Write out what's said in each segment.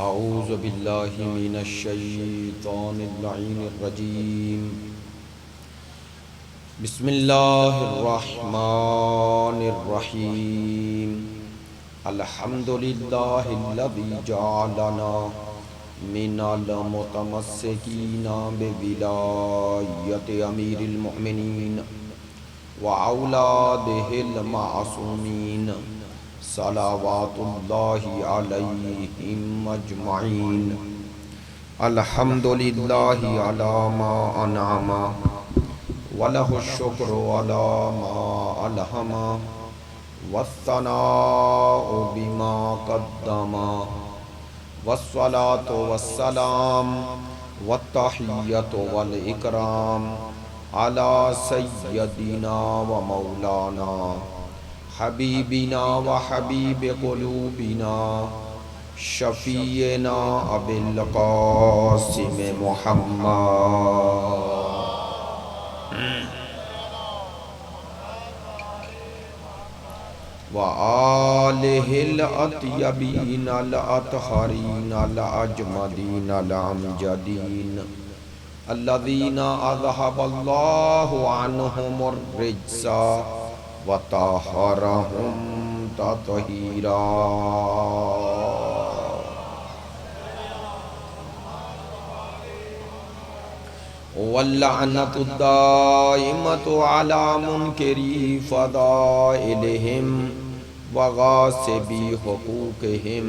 اعوذ باللہ من الشیطان اللعین الرجیم بسم اللہ الرحمن الرحیم الحمد للہ الذی جعلنا من المتمسکین بولایت امیر المؤمنین وأولادہ المعصومین صلوات اللہ علیہم اجمعین الحمد للہ علی ما انعم وَلَهُ الشُّكْرُ عَلَى مَا أَلْهَمَ وَالثَّنَاءُ بِمَا قَدَّمَ وَالصَّلَاةُ وَالسَّلَامُ وَالتَّحِيَّةُ وَالْإِكْرَامُ عَلَى سَيِّدِنَا وَمَوْلَانَا حَبِيبِنَا وَحَبِيبِ قُلُوبِنَا شَفِيعِنَا أَبِي الْقَاسِمِ محمد وآلہ الأطیبین الأطہرین الأجمدین الأمجدین الذین اذہب اللہ عنہم الرجس وطہرہم تطہیرا واللعنۃ الدائمۃ علی منکری فضائلہم وغاصبی حقوقہم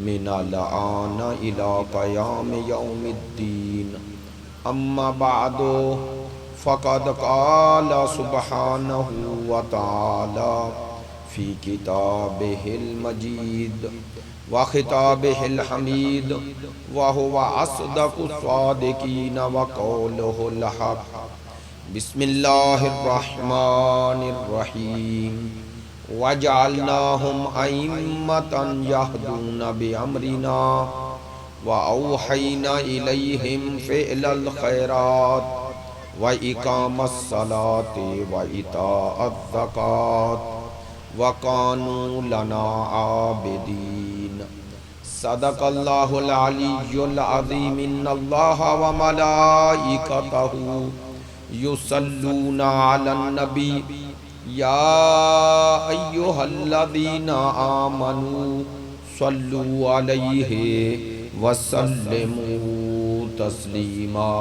من الآن الی قیام یوم الدین اما بعد فقد قال سبحانہ وتعالی فی کتابہ المجید وخطابہ الحمید وہو اصدق الصادقین وقولہ الحق بسم اللہ الرحمن الرحیم وجعلناہم ائمۃ یہدون بامرنا واوحینا الیہم فعل الخیرات واقام الصلاۃ وایتاء الزکاۃ وَقَانُوا لَنَا عَابِدِينَ صدق اللہ العلی العظیم ان اللہ وملائکتہ یصلون علی النبی یا ایہا الذین آمنوا صلوا علیہ وسلموا تسلیما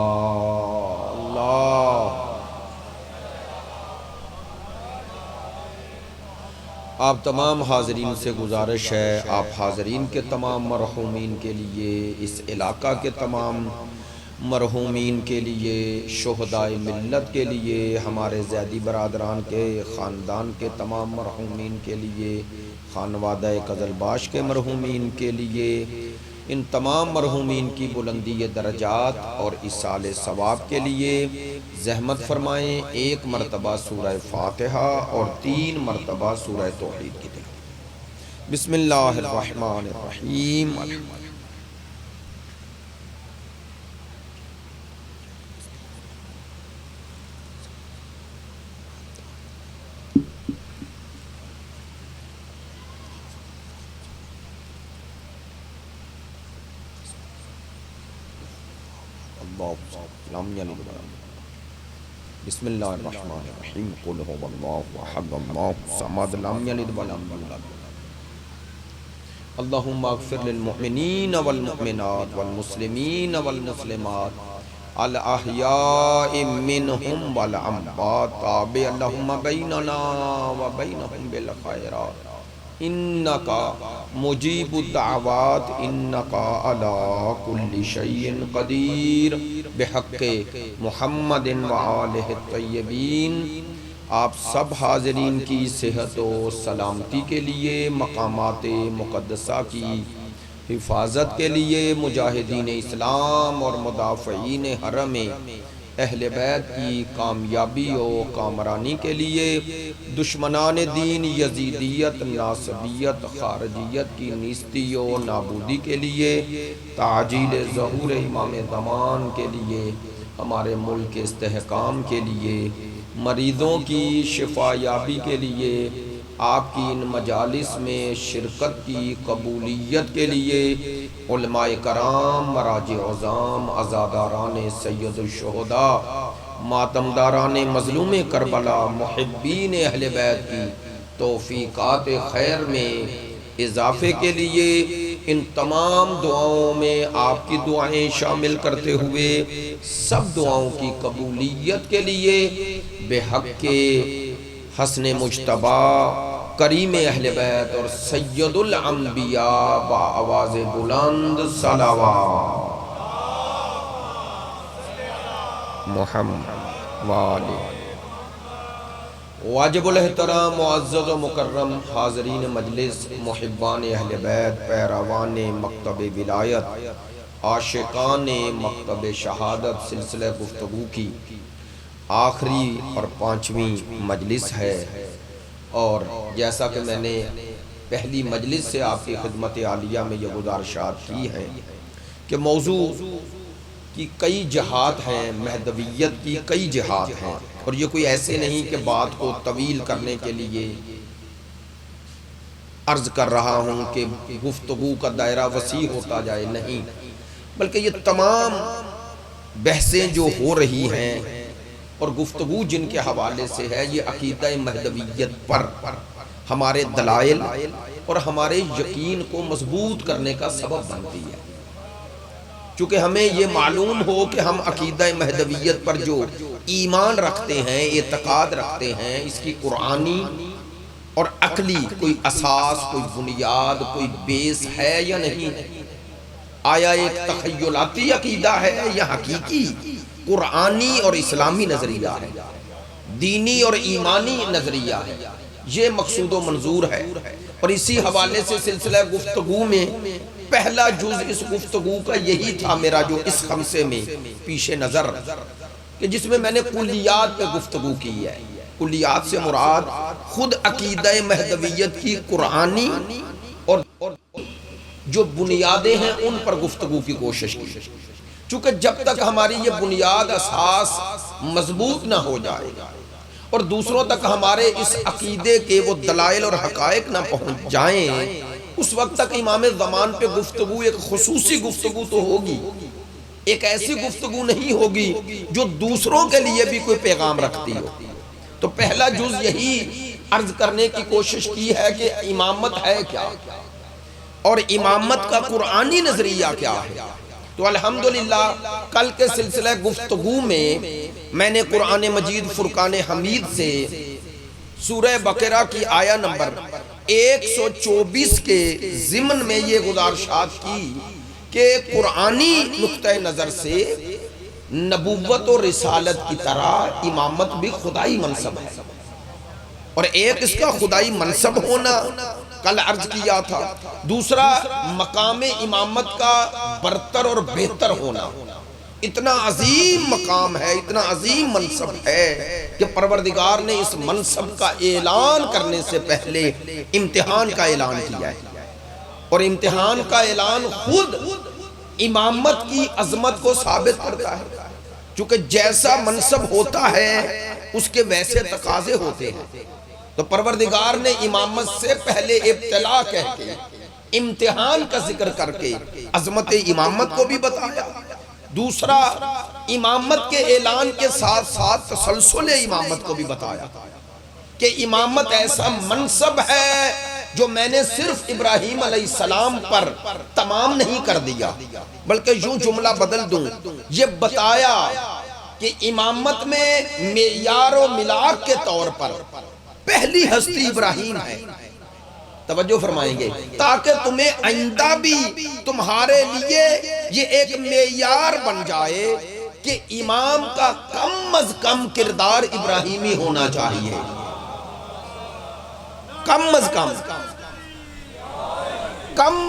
اللہ آپ تمام حاضرین سے گزارش ہے، آپ حاضرین کے تمام مرحومین کے لیے، اس علاقہ کے تمام مرحومین کے لیے، شہدائے ملت کے لیے، ہمارے زیدی برادران کے خاندان کے تمام مرحومین کے لیے، خانوادہ قزلباش کے مرحومین کے لیے، ان تمام مرحومین کی بلندی درجات اور ایصال ثواب کے لیے زحمت فرمائیں ایک مرتبہ سورہ فاتحہ اور 3 مرتبہ سورہ توحید کی تلاوت۔ بسم اللہ الرحمن الرحیم بسم اللہ الرحمن الرحیم قل هو اللہ احد اللہ الصمد لم یلد ولم یولد اللہم اغفر للمؤمنین والمؤمنات والمسلمین والمسلمات الاحیاء منہم والاموات تابع اللہم بیننا وبینہم بالخیرات انکا مجیب الدعوات انکا علی کل شیء قدیر بحق محمد وآلہ الطیبین۔ آپ سب حاضرین کی صحت و سلامتی کے لیے، مقامات مقدسہ کی حفاظت کے لیے، مجاہدین اسلام اور مدافعین حرم اہل بیت کی کامیابی و کامرانی کے لیے، دشمنان دین یزیدیت، ناصبیت، خارجیت کی نیستی و نابودی کے لیے، تعجیل ظہور امام زمان کے لیے، ہمارے ملک کے استحکام کے لیے، مریضوں کی شفا یابی کے لیے، آپ کی ان مجالس میں شرکت کی قبولیت کے لیے علماء کرام، مراجع عظام، عزاداران سید الشہداء، ماتمداران مظلوم کربلا، محبین اہل بیت کی توفیقات خیر میں اضافے کے لیے ان تمام دعاؤں میں آپ کی دعائیں شامل کرتے ہوئے سب دعاؤں کی قبولیت کے لیے بحق کے حسن مجتبی کریم اہل بیت اور سید الانبیاء بآواز بلند صلوات محمد وآلہ۔ واجب الاحترام معزز و مکرم حاضرین مجلس، محبان اہل بیت، پیروان مکتب ولایت، عاشقان مکتب شہادت، سلسلہ گفتگو کی آخری اور 5ویں مجلس ہے، اور جیسا کہ میں نے پہلی مجلس سے آپ کی خدمت عالیہ میں یہ گزارشات کی ہے کہ موضوع کی کئی جہات ہیں، مہدویت کی کئی جہات ہیں، اور یہ کوئی ایسے نہیں کہ بات کو طویل کرنے کے لیے عرض کر رہا ہوں کہ گفتگو کا دائرہ وسیع ہوتا جائے، نہیں، بلکہ یہ تمام بحثیں جو ہو رہی ہیں اور گفتگو جن کے حوالے سے ہے، یہ عقیدہ مہدویت پر ہمارے دلائل اور ہمارے یقین کو مضبوط کرنے کا سبب بنتی ہے، چونکہ ہمیں یہ معلوم ہو کہ ہم عقیدہ مہدویت پر جو ایمان رکھتے ہیں، اعتقاد رکھتے ہیں، اس کی قرآنی اور عقلی کوئی اساس، کوئی بنیاد، کوئی بیس ہے یا نہیں، آیا ایک تخیلاتی عقیدہ ہے یا حقیقی قرآنی اور اسلامی نظریہ ہے، دینی اور ایمانی نظریہ ہے، یہ مقصود و منظور ہے۔ اور اسی حوالے سے سلسلہ گفتگو میں پہلا جز اس گفتگو کا یہی تھا میرا، جو اس خمسے میں پیش نظر، کہ جس میں میں نے کلیات پہ گفتگو کی ہے۔ کلیات سے مراد خود عقیدہ مہدویت کی قرآنی اور جو بنیادیں ہیں ان پر گفتگو کی کوشش کی، چونکہ جب تک ہماری یہ بنیاد اساس مضبوط نہ ہو جائے اور دوسروں تک ہمارے اس عقیدے کے وہ دلائل اور حقائق نہ پہنچ جائیں، اس وقت تک امام زمان پہ گفتگو ایک خصوصی گفتگو تو ہوگی، ایک ایسی گفتگو نہیں ہوگی جو دوسروں کے لیے بھی کوئی پیغام رکھتی ہو۔ تو پہلا جز یہی عرض کرنے کی کوشش کی ہے کہ امامت ہے کیا اور امامت کا قرآنی نظریہ کیا ہے۔ تو الحمدللہ کل کے سلسلہ گفتگو میں نے قرآن مجید فرقان حمید سے سورہ بقرہ کی آیہ نمبر 124 کے ضمن میں یہ گزارشات کی کہ قرآنی نقطہ نظر سے نبوت و رسالت کی طرح امامت بھی خدائی منصب ہے، اور ایک اس کا خدائی منصب ہونا کل عرض کیا تھا، دوسرا مقام امامت کا برتر اور بہتر ہونا۔ اتنا عظیم مقام ہے، اتنا عظیم منصب ہے کہ پروردگار نے اس منصب کا اعلان کرنے سے پہلے امتحان کا اعلان کیا ہے، اور امتحان کا اعلان خود امامت کی عظمت کو ثابت کرتا ہے، چونکہ جیسا منصب ہوتا ہے اس کے ویسے تقاضے ہوتے ہیں۔ تو پروردگار نے امامت سے پہلے ابتلا کہہ کے، امتحان کا ذکر کر کے عظمت امامت کو بھی بتایا، دوسرا امامت کے اعلان کے ساتھ ساتھ تسلسل امامت کو بھی بتایا کہ امامت ایسا منصب ہے جو میں نے صرف ابراہیم علیہ السلام پر تمام نہیں کر دیا، بلکہ یوں جملہ بدل دوں، یہ بتایا کہ امامت میں معیار و ملاک کے طور پر پہلی ہستی ابراہیم ہے۔ توجہ فرمائیں گے تاکہ تمہیں آئندہ بھی تمہارے لیے یہ ایک معیار بن جائے کہ امام کا کم از کم کردار ابراہیمی ہونا چاہیے، کم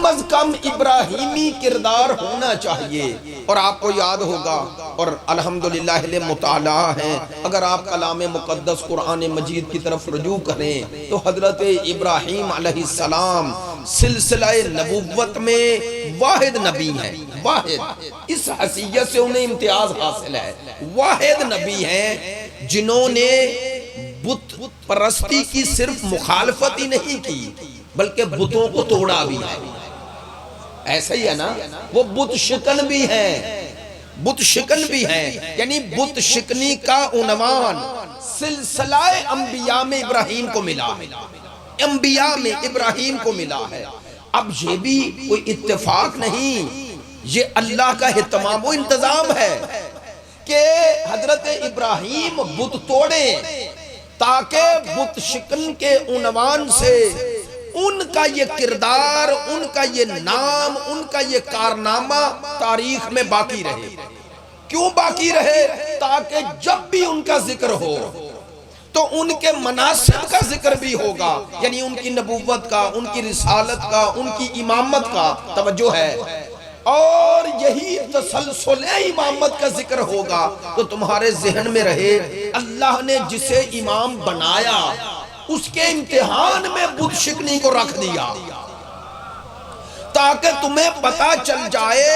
از کم ابراہیمی کردار ہونا چاہیے۔ اور آپ کو یاد ہوگا، اور الحمدللہ اہل مطالعہ ہیں، اگر آپ کلام مقدس قرآن مجید کی طرف رجوع کریں تو حضرت ابراہیم علیہ السلام سلسلہ نبوت میں واحد نبی ہیں، واحد، اس حیثیت سے انہیں امتیاز حاصل ہے، واحد نبی ہیں جنہوں نے بت پرستی کی صرف مخالفت ہی نہیں کی بلکہ بتوں کو توڑا بھی ہے. ایسا ہی ہے نا, وہ بت شکن بھی ہیں, بت شکن بھی ہیں, یعنی بت شکنی کا عنوان سلسلہ انبیاء میں ابراہیم کو ملا ہے, انبیاء میں ابراہیم کو ملا ہے. اب یہ بھی کوئی اتفاق نہیں, یہ اللہ کا اہتمام و انتظام ہے کہ حضرت ابراہیم بت توڑیں تاکہ بت شکن کے عنوان سے ان کا یہ کردار, ان کا یہ نام, ان کا یہ کارنامہ تاریخ میں باقی رہے. کیوں باقی رہے؟ تاکہ جب بھی ان کا ذکر ہو تو ان کے مناسب کا ذکر بھی ہوگا, یعنی ان کی نبوت کا, ان کی رسالت کا, ان کی امامت کا توجہ ہے, اور یہی تسلسل امامت کا ذکر ہوگا تو تمہارے ذہن میں رہے اللہ نے جسے امام بنایا اس کے امتحان میں بت شکنی کو رکھ دیا, تاکہ تمہیں پتا چل جائے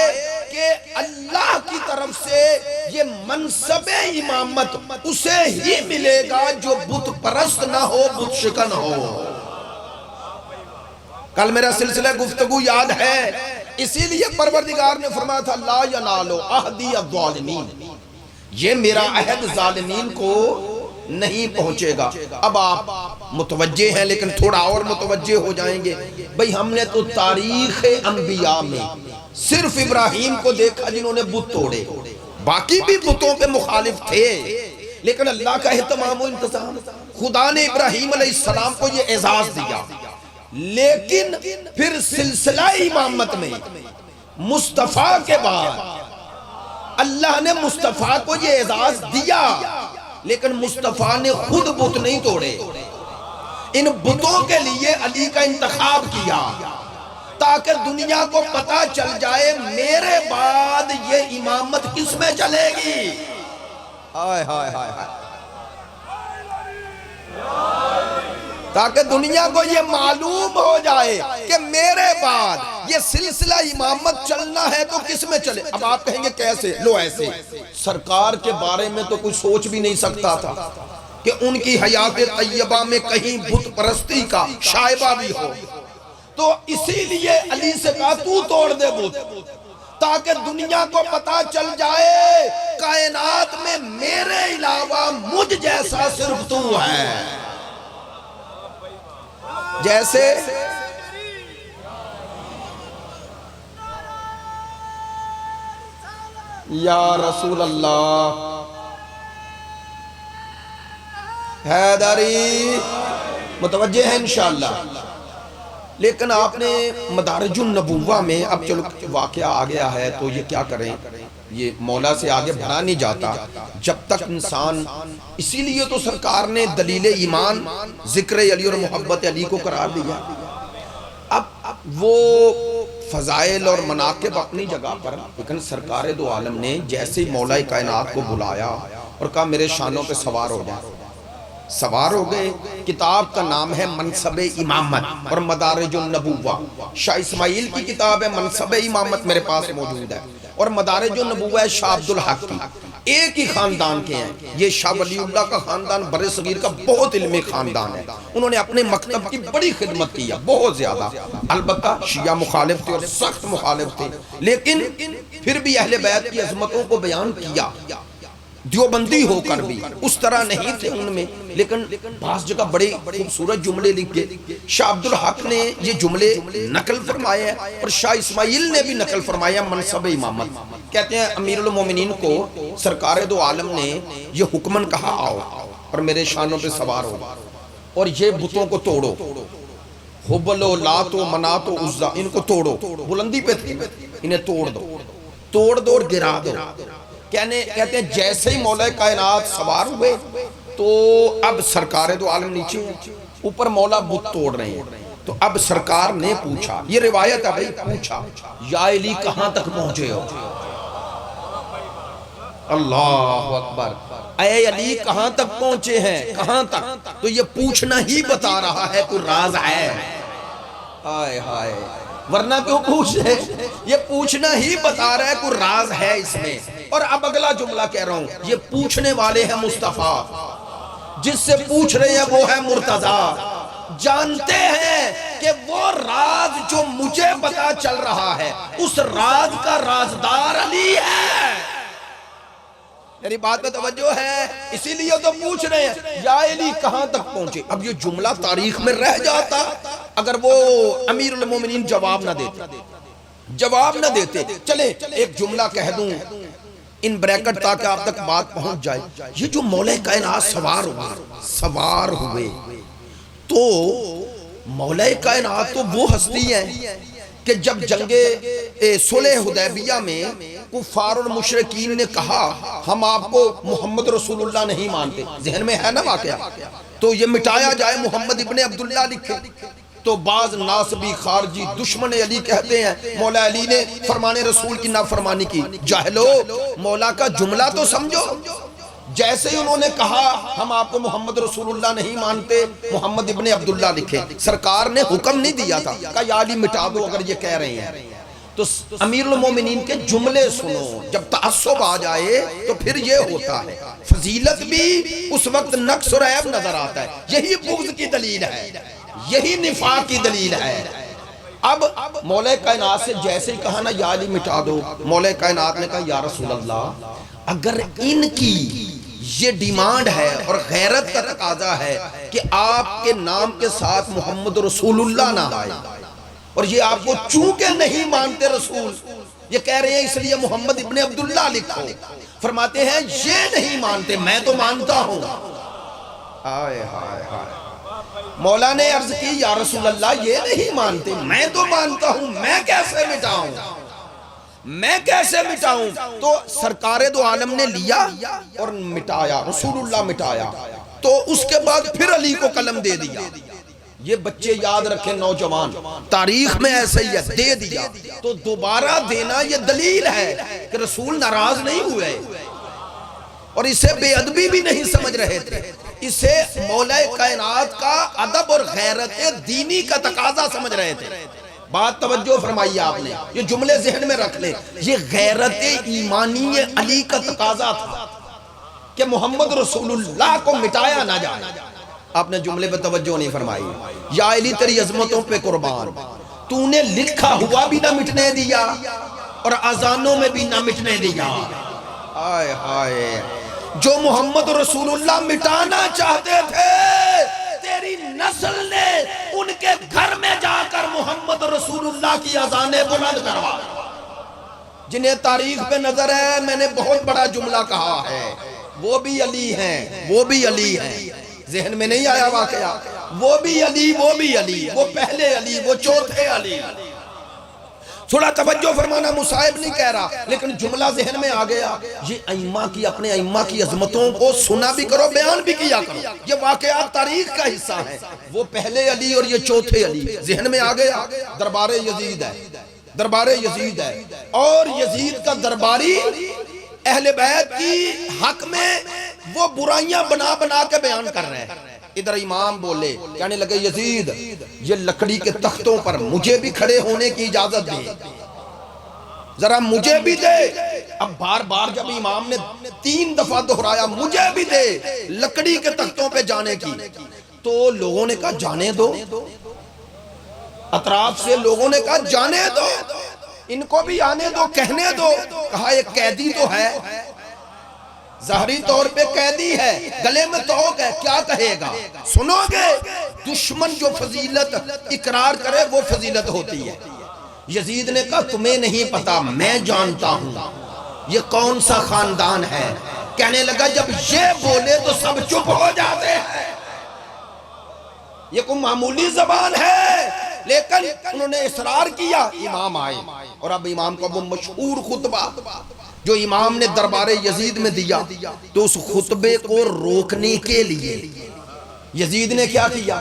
کہ اللہ کی طرف سے یہ منصب امامت اسے ہی ملے گا جو بت پرست نہ ہو, بت شکن ہو. کل میرا سلسلہ گفتگو یاد ہے, اسی لیے پروردگار نے فرمایا تھا لا ینالو عہدی الظالمین, یہ میرا عہد ظالمین کو نہیں پہنچے گا. اب آپ متوجہ ہیں لیکن تھوڑا اور متوجہ ہو جائیں گے. بھئی ہم نے تو تاریخ انبیاء میں صرف ابراہیم کو دیکھا جنہوں نے بت توڑے, باقی بھی بتوں پہ مخالف تھے, لیکن اللہ کا اہتمام و انتظام, خدا نے ابراہیم علیہ السلام کو یہ اعزاز دیا. لیکن پھر سلسلہ امامت میں مصطفیٰ کے بعد اللہ نے مصطفیٰ کو یہ اعزاز دیا, لیکن مصطفیٰ نے خود بت نہیں توڑے. ان بتوں کے لیے علی کا انتخاب کیا تاکہ دنیا کو پتا چل جائے میرے بعد یہ امامت کس میں چلے گی. ہائے ہائے ہائے ہائے, تاکہ دنیا کو یہ معلوم ہو جائے کہ میرے بعد یہ سلسلہ امامت چلنا ہے تو کس میں چلے. اب آپ کہیں گے کیسے؟ لو ایسے, سرکار کے بارے میں تو کوئی سوچ بھی نہیں سکتا تھا کہ ان کی حیات طیبہ میں کہیں بت پرستی کا شائبہ بھی ہو, تو اسی لیے علی سے کہا تو توڑ دے بت, تاکہ دنیا کو پتا چل جائے کائنات میں میرے علاوہ مجھ جیسا صرف تو ہے. جیسے یا رسول اللہ حیدری, متوجہ ہے انشاءاللہ. لیکن آپ نے مدارج النبوہ میں, اب چلو واقعہ آ گیا ہے تو یہ کیا کریں, یہ مولا سے آگے بڑھا نہیں جاتا جب تک انسان, اسی لیے تو سرکار نے دلیل ایمان ذکر علی اور محبت علی کو قرار دیا. اب وہ فضائل اور مناقب اپنی جگہ پر, لیکن سرکار دو عالم نے جیسے مولا کائنات کو بلایا اور کہا میرے شانوں پہ سوار ہو جائے, سوار ہو گئے. کتاب کا نام ہے منصب امامت اور مدارج النبوہ. شاہ اسماعیل کی کتاب ہے منصب امامت, میرے پاس موجود ہے, اور مدارج النبوہ ہے شاہ عبدالحق کی. ایک ہی خاندان کے ہیں یہ, شاہ ولی اللہ کا خاندان بر صغیر کا بہت علمی خاندان ہے. انہوں نے اپنے مکتب کی بڑی خدمت کی ہے, بہت زیادہ. البتہ شیعہ مخالف تھے اور سخت مخالف تھے, لیکن پھر بھی اہل بیت کی عظمتوں کو بیان کیا. دیوبندی ہو کر بھی اس طرح نہیں تھے ان میں, لیکن بعض جگہ بڑے خوبصورت جملے لکھے. شاہ عبدالحق نے یہ جملے نقل فرمائے ہیں اور شاہ اسماعیل نے بھی نقل فرمایا منصب امامت. کہتے ہیں امیر المومنین کو سرکار دو عالم نے یہ حکمن کہا آؤ اور میرے شانوں پہ سوار ہو اور یہ بتوں کو توڑو, حبل و لات و منات و عزا, ان کو توڑو. بلندی پہ تھی, انہیں توڑ دو اور گرا دو. کہتے ہیں جیسے ہی مولا کائنات سوار ہوئے تو اب سرکار دو عالم نیچے ہیں, اوپر مولا بت توڑ رہے ہیں. تو اب سرکار نے پوچھا, یہ روایت ہے بھئی, پوچھا یا علی کہاں تک پہنچے ہو؟ اللہ اکبر, اے علی کہاں تک پہنچے ہیں, کہاں تک؟ تو یہ پوچھنا ہی بتا رہا ہے کوئی راز ہے. ہائے ہائے, ورنہ کیوں پوچھ رہے, یہ پوچھنا ہی بتا رہا ہے کوئی راز ہے اس میں. اور اب اگلا جملہ کہہ رہا ہوں, یہ پوچھنے والے ہیں مصطفیٰ, جس سے پوچھ رہے ہیں وہ ہے مرتضی، جانتے ہیں کہ وہ راز جو مجھے پتا چل رہا ہے اس راز کا رازدار علی ہے۔ میری بات میں توجہ ہے، اسی لیے تو پوچھ رہے ہیں یا علی کہاں تک پہنچے۔ اب یہ جملہ تاریخ میں رہ جاتا اگر وہ امیر المومنین جواب نہ دیتے۔ چلیں ایک جملہ کہہ دوں ان بریکٹ تاکہ آپ تک بات پہنچ جائے۔ یہ جو مولا کائنات سوار ہوئے تو مولا کائنات تو وہ ہستی ہیں کہ جب جنگ صلح حدیبیہ میں کفار اور مشرکین نے کہا ہم آپ کو محمد رسول اللہ نہیں مانتے، ذہن میں ہے نا واقعہ، تو یہ مٹایا جائے، محمد ابن عبداللہ لکھے۔ تو بعض ناصبی خارجی دشمن علی کہتے ہیں مولا علی نے فرمان رسول کی نافرمانی کی۔ جاہلو، مولا کا جملہ تو سمجھو۔ جیسے ہی انہوں نے کہا ہم آپ کو محمد رسول اللہ نہیں مانتے، محمد ابن عبداللہ لکھے، سرکار نے حکم نہیں دیا تھا کہ یا علی مٹا دو اگر یہ کہہ رہے ہیں۔ تو امیر المومنین کے جملے سنو، جب تعصب آ جائے تو پھر یہ ہوتا ہے، فضیلت بھی اس وقت نقص اور عیب نظر آتا ہے۔ یہی بغض کی دلیل ہے، یہی نفاق کی دلیل ہے۔ اب مولا کائنات سے جیسے ہی کہا نا یا علی مٹا دو، مولا کائنات نے کہا یا رسول اللہ اگر ان کی یہ ڈیمانڈ ہے اور غیرت کا تقاضا ہے کہ آپ کے نام کے ساتھ محمد رسول اللہ نہ آئے، اور یہ آپ کو چونکہ نہیں مانتے رسول، یہ کہہ رہے ہیں اس لیے محمد ابن عبداللہ لکھو، فرماتے ہیں یہ نہیں مانتے میں تو مانتا ہوں۔ آئے ہائے ہائے، مولا نے عرض کی یا رسول اللہ یہ نہیں مانتے میں تو مانتا ہوں، میں کیسے مٹاؤں؟ تو سرکار دو عالم نے لیا اور مٹایا، رسول اللہ مٹایا۔ تو اس کے بعد پھر علی کو قلم دے دیا۔ یہ بچے یاد رکھیں، نوجوان، تاریخ میں ایسا ہی ہے، دے دیا تو دوبارہ دینا یہ دلیل ہے کہ رسول ناراض نہیں ہوئے اور اسے بے ادبی بھی نہیں سمجھ رہے تھے، اسے مولا کائنات کا ادب اور غیرت دینی کا تقاضا سمجھ رہے تھے۔ بات توجہ فرمائیے آپ نے، یہ جملے ذہن میں رکھ لیں، یہ غیرت ایمانی علی کا تقاضا تھا کہ محمد رسول اللہ کو مٹایا نہ جائے۔ آپ نے جملے پہ توجہ نہیں فرمائی۔ یا علی تیری عظمتوں پہ قربان، تو نے لکھا ہوا بھی نہ مٹنے دیا اور اذانوں میں بھی نہ مٹنے دیا۔ آئے ہائے، جو محمد رسول اللہ مٹانا چاہتے تھے تیری نسل نے ان کے گھر میں جا کر محمد رسول اللہ کی اذانیں بلند کروا۔ جنہیں تاریخ پہ نظر ہے، میں نے بہت بڑا جملہ کہا ہے، وہ بھی علی ہیں، ذہن میں نہیں آیا واقعہ، وہ بھی علی، وہ پہلے علی، وہ چوتھے علی۔ تھوڑا توجہ فرمانا، مصائب نہیں کہہ رہا لیکن جملہ ذہن میں آ گیا۔ یہ اپنے ائمہ کی عظمتوں کو سنا بھی کرو، بیان بھی کیا کرو، یہ واقعات تاریخ کا حصہ ہے۔ وہ پہلے علی اور یہ چوتھے علی، ذہن میں آ گیا۔ دربار یزید ہے اور یزید کا درباری اہل بیت کی حق میں وہ برائیاں بنا کے بیان کر رہے ہیں۔ ادھر امام بولے، کہنے لگے یزید یہ لکڑی کے تختوں پر مجھے بھی کھڑے ہونے کی اجازت دے، ذرا مجھے بھی دے۔ اب بار بار جب امام نے 3 دفعہ دہرایا مجھے بھی دے لکڑی کے تختوں پہ جانے کی، تو لوگوں نے کہا جانے دو، اطراف سے لوگوں نے کہا جانے دو، ان کو بھی آنے دو، کہنے دو۔ کہا ایک قیدی تو ہے، ظاہری طور پہ قیدی ہے، گلے میں توق ہے، کیا کہے گا؟ سنو گے؟ دشمن جو فضیلت اقرار کرے وہ فضیلت ہوتی ہے۔ یزید نے کہا تمہیں نہیں پتا، میں جانتا ہوں یہ کون سا خاندان ہے۔ کہنے لگا جب یہ بولے تو سب چپ ہو جاتے ہیں، یہ کوئی معمولی زبان ہے، لیکن انہوں نے اصرار کیا۔ امام آئے اور اب امام کا وہ مشہور خطبہ جو امام نے دربار یزید میں دیا، تو اس خطبے کو روکنے کے لیے یزید نے کیا کیا؟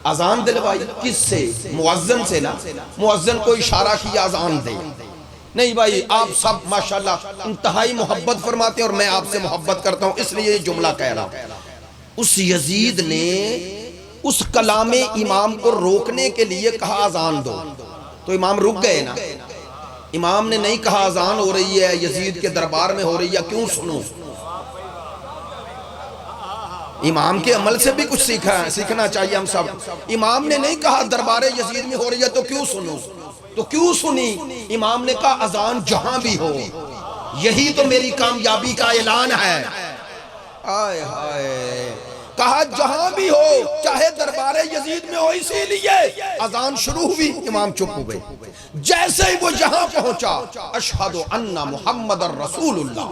اذان دلوائی۔ کس سے؟ مؤذن سے نا، مؤذن کو اشارہ کیا اذان دے۔ نہیں بھائی آپ سب ماشاءاللہ انتہائی محبت فرماتے ہیں اور میں آپ سے محبت کرتا ہوں، اس لیے یہ جملہ کہہ رہا ہوں۔ اس یزید نے اس کلام امام کو روکنے کے لیے کہا اذان دو، تو امام رک گئے نا۔ امام نے نہیں کہا اذان ہو رہی ہے، یزید کے دربار میں ہو رہی ہے، کیوں سنوں؟ امام کے عمل سے بھی کچھ سیکھنا چاہیے ہم سب. امام نے نہیں کہا دربار یزید میں ہو رہی ہے تو کیوں سنو، تو کیوں سنی. امام نے کہا اذان جہاں بھی ہو یہی تو میری کامیابی کا اعلان ہے. آئے ہائے، کہا جہاں بھی ہو چاہے دربار یزید میں ہو، اسی لیے اذان شروع ہوئی امام چپ ہو گئے. جیسے ہی وہ یہاں پہنچا اشہد ان محمد رسول اللہ،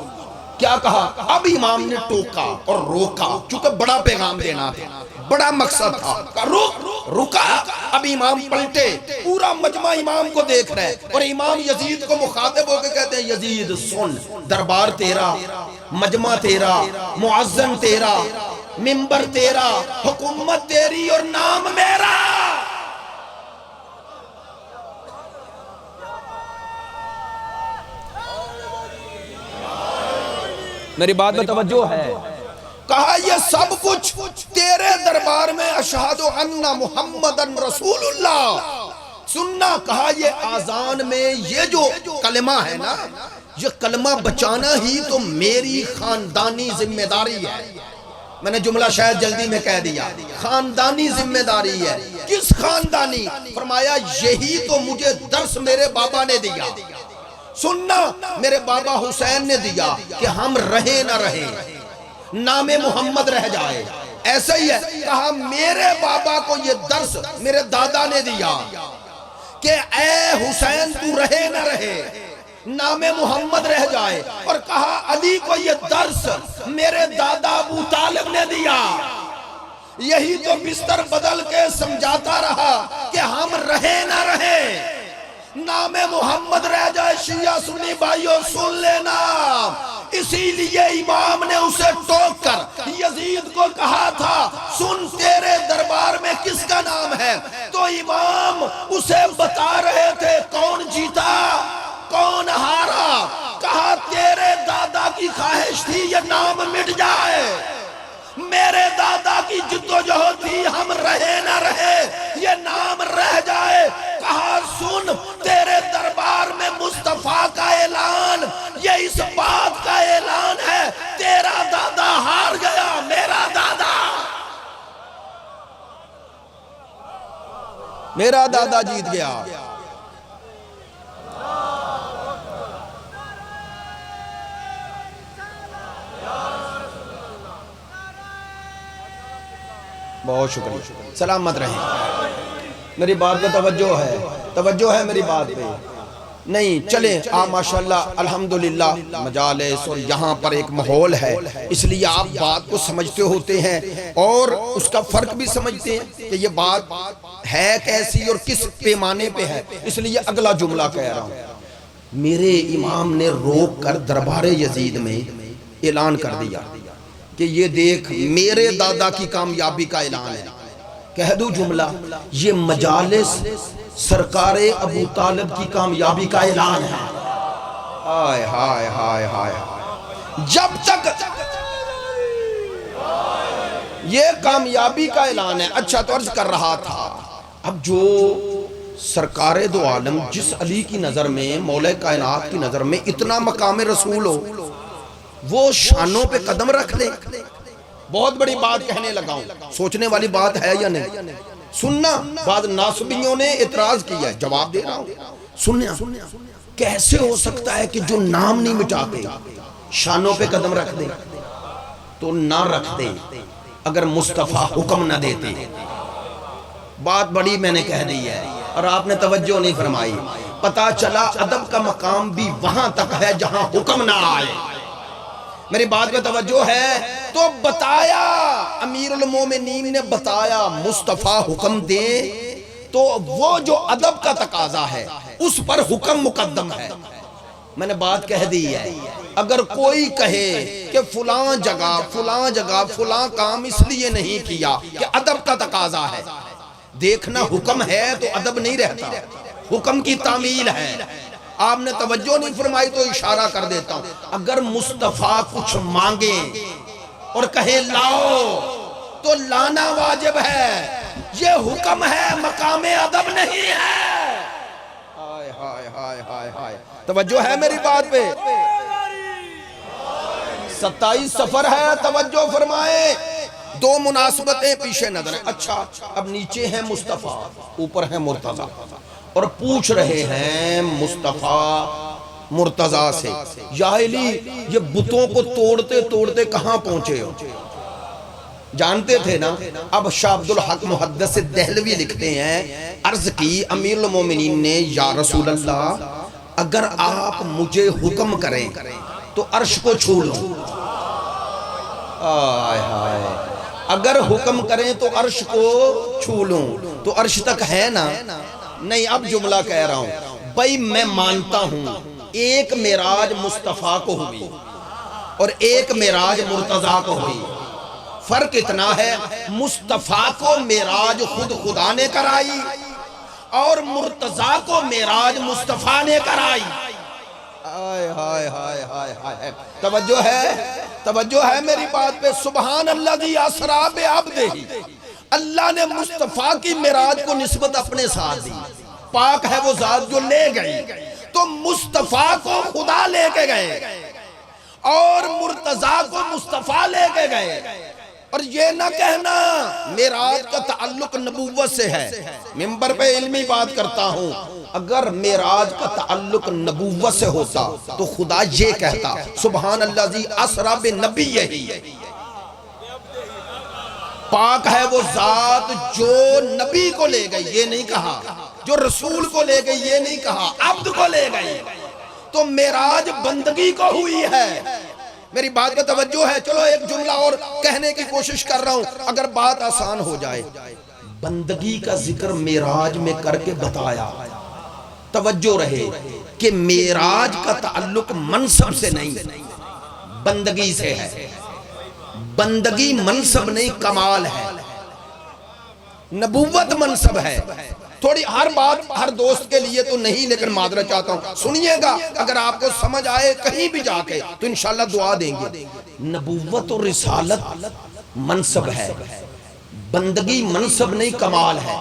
کیا کہا؟ اب امام نے ٹوکا اور روکا، چونکہ بڑا پیغام دینا تھا، بڑا مقصد تھا. رکا. اب امام پلٹے، پورا مجمع امام کو دیکھ رہے اور امام یزید کو مخاطب ہو کے کہتے ہیں یزید سن، دربار تیرا، مجمع تیرا، معزن تیرا، منبر تیرا، حکومت تیری اور نام میرا. میری بات میں توجہ ہے. کہا یہ سب کچھ تیرے دربار میں اشہد ان محمد رسول اللہ سننا. کہا یہ آذان میں یہ جو کلمہ ہے نا، یہ کلمہ بچانا ہی تو میری خاندانی ذمہ داری ہے. میں نے جملہ شاید جلدی میں کہہ دیا، خاندانی ذمہ داری ہے. کس خاندانی؟ فرمایا یہی تو مجھے درس میرے بابا نے دیا. سننا، میرے بابا حسین نے دیا کہ ہم رہیں نہ رہیں، نام محمد رہ جائے. ایسا ہی ہے. کہا میرے بابا کو یہ درس میرے دادا نے دیا کہ اے حسین تو رہے نہ رہے، نام محمد رہ جائے. اور کہا علی کو یہ درس میرے دادا ابو طالب نے دیا. یہی تو بستر بدل کے سمجھاتا رہا کہ ہم رہیں نہ رہیں، نام محمد رہ جائے. شیعہ سنی بھائیوں سن لینا، اسی لیے امام نے اسے ٹوک کر یزید کو کہا تھا سن تیرے دربار میں کس کا نام ہے. تو امام اسے بتا رہے تھے کون جیتا کون ہارا. کہا تیرے دادا کی خواہش تھی یہ نام مٹ جائے، میرے دادا کی جدوجہد تھی ہم رہے نہ رہے یہ نام رہ جائے. کہا سن تیرے دربار میں مصطفیٰ کا اعلان یہ اس بات کا اعلان ہے تیرا دادا ہار گیا، میرا دادا جیت گیا. بہت شکریہ، سلامت رہیں. میری بات پہ توجہ ہے میری بات پہ. نہیں چلیں آپ ماشاءاللہ الحمدللہ مجالس اور یہاں پر ایک ماحول ہے، اس لیے آپ بات کو سمجھتے ہوتے ہیں اور اس کا فرق بھی سمجھتے ہیں کہ یہ بات ہے کیسی اور کس پیمانے پہ ہے. اس لیے اگلا جملہ کہہ رہا ہوں. میرے امام نے روک کر دربار یزید میں اعلان کر دیا کہ یہ دیکھ میرے دادا کی کامیابی کا اعلان ہے. کہہ دوں جملہ، یہ مجالس سرکار ابو طالب کی کامیابی کا اعلان ہے. ہائے ہائے ہائے ہائے. جب تک یہ کامیابی کا اعلان ہے. اچھا تو عرض کر رہا تھا، اب جو سرکار دو عالم جس علی کی نظر میں، مولا کائنات کی نظر میں اتنا مقام رسول ہو، وہ شانوں پہ قدم رکھ دے. بہت بڑی بات کہنے لگا ہوں، سوچنے والی بات ہے یا نہیں؟ سننا، بعض ناصبیوں نے اعتراض کیا ہے، جواب دے رہا ہوں. سننا، کیسے ہو سکتا ہے کہ جو نام نہیں مٹاتے شانوں پہ قدم رکھ دے؟ تو نہ رکھتے اگر مصطفیٰ حکم نہ دیتے. بات بڑی میں نے کہہ دی ہے اور آپ نے توجہ نہیں فرمائی. پتا چلا ادب کا مقام بھی وہاں تک ہے جہاں حکم نہ آئے. میری بات میں توجہ ہے. تو بتایا امیر المومنین نے بتایا مصطفیٰ حکم دے تو وہ جو ادب کا تقاضا ہے اس پر حکم مقدم ہے. میں نے بات کہہ دی ہے. اگر کوئی کہے کہ فلاں جگہ فلاں کام اس لیے نہیں کیا کہ ادب کا تقاضا ہے، دیکھنا حکم ہے تو ادب نہیں رہتا، حکم کی تعمیل ہے. آپ نے توجہ نہیں فرمائی تو اشارہ کر دیتا ہوں. اگر مصطفیٰ کچھ مانگے اور کہے لاؤ تو لانا واجب ہے، یہ حکم ہے، مقام ادب نہیں ہے. ہائے ہائے ہائے ہائے ہائے. توجہ ہے میری بات پہ؟ 27 سفر ہے، توجہ فرمائیں. دو مناسبتیں پیچھے نظر ہیں. اچھا اب نیچے ہیں مصطفیٰ، اوپر ہیں مرتضیٰ، اور پوچھ رہے ہیں مصطفیٰ مرتضیٰ سے، یا علی یہ بتوں کو توڑتے توڑتے کہاں پہنچے ہو؟ جانتے تھے نا. اب شاہ عبدالحق محدث دہلوی لکھتے ہیں عرض کی امیر المومنین نے، یا رسول اللہ اگر آپ مجھے حکم کریں تو عرش کو چھو لوں. آئے ہائے، اگر حکم کریں تو عرش کو چھو لوں تو عرش تک ہے نا؟ نہیں. اب جملہ کہہ رہا ہوں بھائی، میں مانتا ہوں ایک معراج مصطفیٰ کو ہوئی اور ایک معراج مرتضیٰ کو ہوئی. فرق اتنا ہے، مصطفیٰ کو معراج خود خدا نے کرائی اور مرتضیٰ کو معراج مصطفیٰ نے کرائی. آئے ہائے ہائے ہائے ہائے، توجہ ہے میری بات پہ. سبحان اللہ ذی اسریٰ بعبدہ، اللہ نے مصطفیٰ کی معراج کو نسبت اپنے ساتھ دی. پاک ہے وہ ذات جو لے گئی، تو مصطفیٰ کو خدا لے کے گئے اور مرتضیٰ کو مصطفیٰ لے کے گئے. اور یہ نہ کہنا معراج کا تعلق نبوت سے ہے. منبر پہ علمی بات کرتا ہوں، اگر معراج کا تعلق نبوت سے ہوتا تو خدا یہ کہتا سبحان اللہ ذی اسریٰ بنبیہ، پاک ہے وہ ذات جو نبی کو لے گئی، یہ نہیں کہا جو رسول کو لے گئی، یہ نہیں کہا عبد کو لے گئی. تو معراج بندگی کو ہوئی ہے. میری بات پہ توجہ ہے. چلو ایک جملہ اور کہنے کی کوشش کر رہا ہوں اگر بات آسان ہو جائے. بندگی کا ذکر معراج میں کر کے بتایا. توجہ رہے کہ معراج کا تعلق منصب سے نہیں، بندگی سے ہے. بندگی منصب نہیں، کمال ہے. نبوت منصب ہے. تھوڑی ہر بات ہر دوست کے لیے تو نہیں، لیکن معذرت چاہتا ہوں سنیے گا. اگر آپ کو سمجھ آئے کہیں بھی جا کے تو انشاءاللہ دعا دیں گے. نبوت اور رسالت منصب ہے، بندگی منصب نہیں، کمال ہے.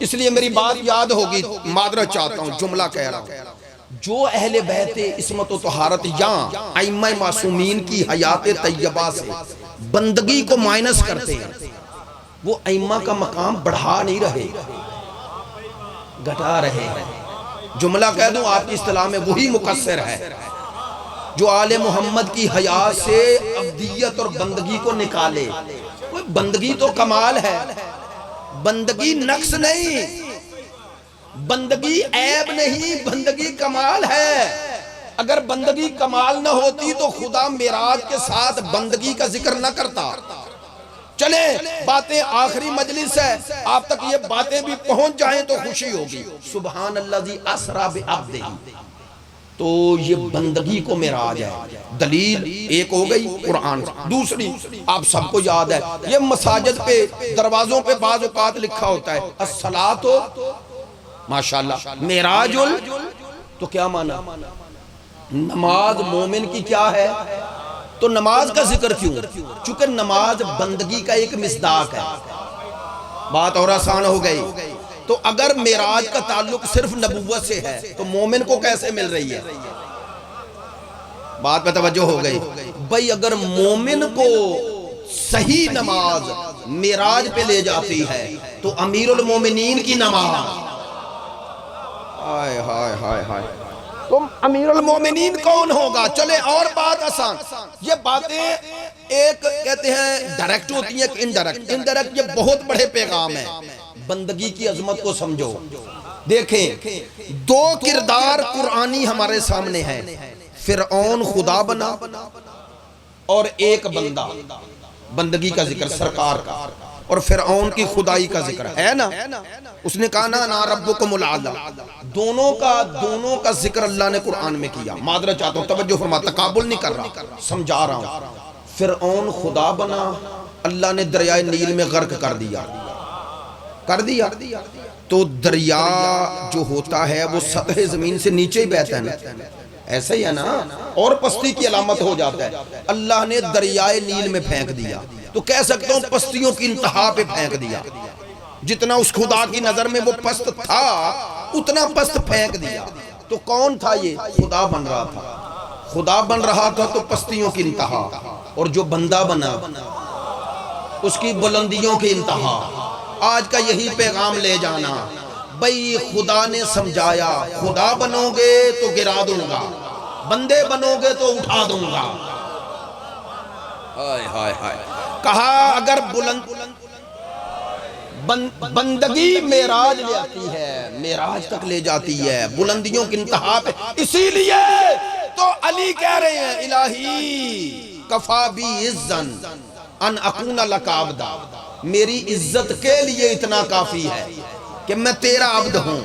اس لیے میری بات یاد ہوگی، معذرت چاہتا ہوں جملہ کہہ رہا ہوں. جو اہل بیت عصمت و طہارت یا ائمہ معصومین کی حیات طیبہ سے بندگی کو مائنس کرتے ہیں، وہ ائمہ کا مقام بڑھا نہیں رہے، گھٹا رہے ہیں. جملہ کہہ دوں آپ کی اصطلاح میں وہی مقصر ہے جو آل محمد کی حیات سے عبدیت اور بندگی کو نکالے. بندگی تو کمال ہے، بندگی نقص نہیں، بندگی عیب نہیں، بندگی کمال ہے. اگر بندگی کمال نہ ہوتی تو خدا معراج کے ساتھ بندگی کا ذکر نہ کرتا. چلیں باتیں آخری مجلس ہے، آپ تک یہ باتیں بھی پہنچ جائیں تو خوشی ہوگی. سبحان اللہ ذی اسریٰ بعبدہ، تو یہ بندگی کو معراج ہے. دلیل ایک ہو گئی قرآن. دوسری آپ سب کو یاد ہے، یہ مساجد پہ دروازوں پہ بعض اوقات لکھا ہوتا ہے الصلاۃ ماشاءاللہ معراج تو کیا مانا؟ نماز مومن کی کیا ہے؟ تو نماز کا ذکر کیوں؟ چونکہ نماز بندگی کا ایک مصداق ہے. بات اور آسان ہو گئی. تو اگر معراج کا تعلق صرف نبوت سے ہے تو مومن کو کیسے مل رہی ہے؟ بات پہ توجہ ہو گئی. بھئی اگر مومن کو صحیح نماز معراج پہ لے جاتی ہے تو امیر المومنین کی نماز، ہائے ہائے ہائے ہائے، تو امیر المومنین کون ہوگا؟ چلے اور بات آسان. یہ باتیں ایک کہتے ہیں ڈائریکٹ ہوتی ہیں کہ انڈائریکٹ. انڈائریکٹ یہ بہت بڑے پیغام ہیں. بندگی کی عظمت کو سمجھو. دیکھیں دو کردار قرآنی ہمارے سامنے ہیں، فرعون خدا بنا اور ایک بندہ. بندگی کا ذکر سرکار کا اور فرعون کی خدائی کا ذکر ہے نا. اس نے کہا نا ربکم الاعلی. دونوں کا ذکر اللہ نے قرآن میں کیا. معذرت چاہتا ہوں توجہ فرما، تقابل نہیں کر رہا، سمجھا رہا ہوں. فرعون خدا بنا، اللہ نے دریائے نیل میں غرق کر دیا. تو دریا جو ہوتا ہے وہ سطح زمین سے نیچے ہی بہتا ہے نا، ایسا ہی ہے نا، اور پستی کی علامت ہو جاتا ہے. اللہ نے دریائے نیل میں پھینک دیا. تو کہہ سکتا ہوں پستیوں کی انتہا پہ پھینک دیا. جتنا اس خدا کی نظر میں وہ پست تھا اتنا پست پھینک دیا. تو کون تھا یہ؟ خدا بن رہا تھا. خدا بن رہا تھا تو پستیوں کی انتہا. اور جو بندہ بنا اس کی بلندیوں کی انتہا۔ آج کا یہی پیغام لے جانا، بھئی خدا نے سمجھایا خدا بنو گے تو گرا دوں گا، بندے بنو گے تو اٹھا دوں گا۔ ہائے ہائے ہائے، کہا اگر بندگی معراج لے آتی ہے، معراج تک لے جاتی ہے، بلندیوں کی انتہا پہ۔ اسی لیے تو علی کہہ رہے ہیں الہی کفا بی عزن ان اکون لک عبدا، میری عزت کے لیے اتنا کافی ہے کہ میں تیرا عبد ہوں،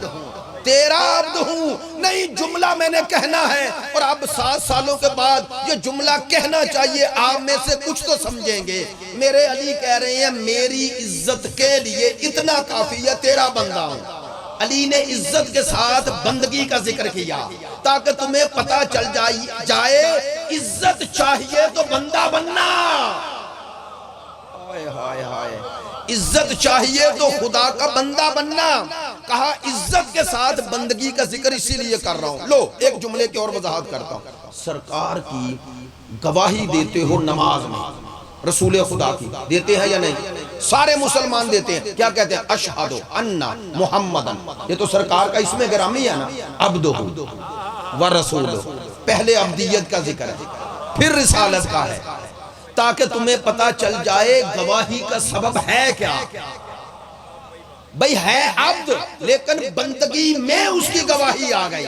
تیرا عبد ہوں۔ نہیں جملہ میں نے کہنا ہے، اور اب 7 سالوں کے بعد یہ جملہ کہنا چاہیے، آپ میں سے کچھ تو سمجھیں گے۔ میرے علی کہہ رہے ہیں میری عزت کے لیے اتنا کافی ہے، تیرا بندہ ہوں۔ علی نے عزت کے ساتھ بندگی کا ذکر کیا تاکہ تمہیں پتہ چل جائے عزت چاہیے تو بندہ بننا۔ ہائے ہائے ہائے، عزت چاہیے تو خدا کا بندہ بننا۔ کہا عزت کے ساتھ بندگی کا ذکر اسی لیے کر رہا ہوں۔ لو ایک جملے کی اور وضاحت کرتا ہوں۔ سرکار کی گواہی دیتے ہو نماز میں، رسول خدا کی دیتے ہیں یا نہیں؟ سارے مسلمان دیتے ہیں، کیا کہتے ہیں؟ اشہدو ان محمدن، یہ تو سرکار کا اسم گرامی ہے نا، عبدہ و رسولہ۔ پہلے عبدیت کا ذکر ہے، پھر رسالت کا ہے، تاکہ تمہیں پتہ چل جائے گواہی کا سبب ہے کیا۔ بھئی ہے عبد لیکن بندگی میں اس کی گواہی آ گئی،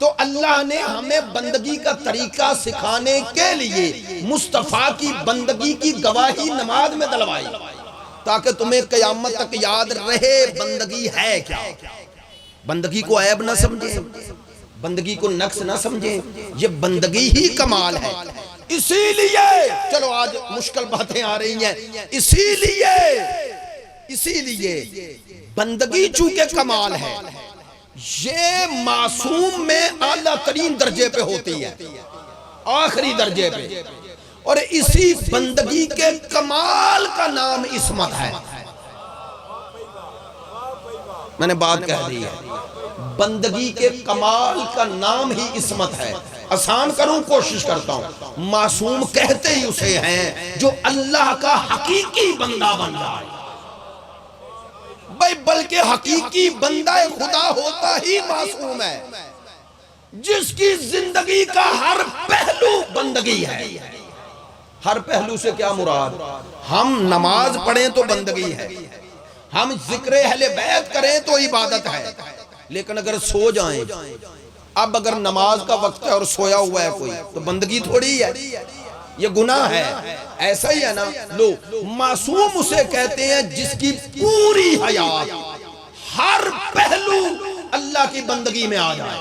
تو اللہ نے ہمیں بندگی کا طریقہ سکھانے کے لیے مصطفیٰ کی بندگی کی گواہی نماز میں دلوائی، تاکہ تمہیں قیامت تک یاد رہے بندگی ہے کیا۔ بندگی کو عیب نہ سمجھیں، بندگی کو نقص نہ سمجھیں، یہ بندگی ہی کمال ہے۔ اسی لیے چلو آج مشکل باتیں آ رہی ہیں، اسی لیے بندگی چونکہ کمال ہے، یہ معصوم میں اعلیٰ ترین درجے پہ ہوتی ہے، آخری درجے پہ، اور اسی بندگی کے کمال کا نام عصمت ہے۔ میں نے بات کہہ دی ہے، بندگی کے کمال کا نام ہی عصمت ہے۔ آسان کروں، کوشش کرتا ہوں، معصوم کہتے ہی اسے ہیں جو اللہ کا حقیقی بندہ بن جائے۔ بھئی بلکہ حقیقی بندہ خدا ہوتا ہی معصوم ہے، جس کی زندگی کا ہر پہلو بندگی ہے۔ ہر پہلو سے کیا مراد؟ ہم نماز پڑھیں تو بندگی ہے، ہم ذکر اہل بیت کریں تو عبادت ہے، لیکن اگر سو جائیں، اب اگر نماز کا وقت ہے اور سویا ہوا ہے کوئی، تو بندگی تھوڑی ہے، یہ گناہ ہے۔ ایسا ہی ہے نا، لو معصوم اسے کہتے ہیں جس کی پوری حیات، ہر پہلو اللہ کی بندگی میں آ جائے۔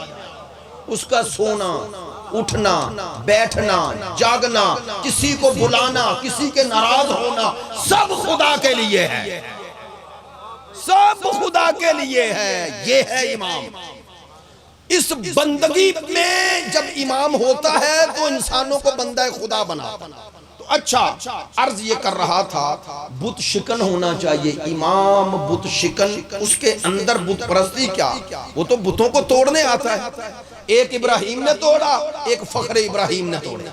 اس کا سونا، اٹھنا، بیٹھنا، جاگنا، کسی کو بلانا، کسی کے ناراض ہونا، سب خدا کے لیے ہے، سب خدا کے لیے ہے۔ یہ ہے امام۔ اس بندگی میں جب امام ہوتا ہے تو انسانوں کو بندہ خدا بنا۔ تو اچھا عرض یہ کر رہا تھا، بت شکن ہونا چاہیے امام، بت شکن، اس کے اندر بت پرستی کیا؟ وہ تو بتوں کو توڑنے آتا ہے۔ ایک ابراہیم نے توڑا، ایک فخر ابراہیم نے توڑا،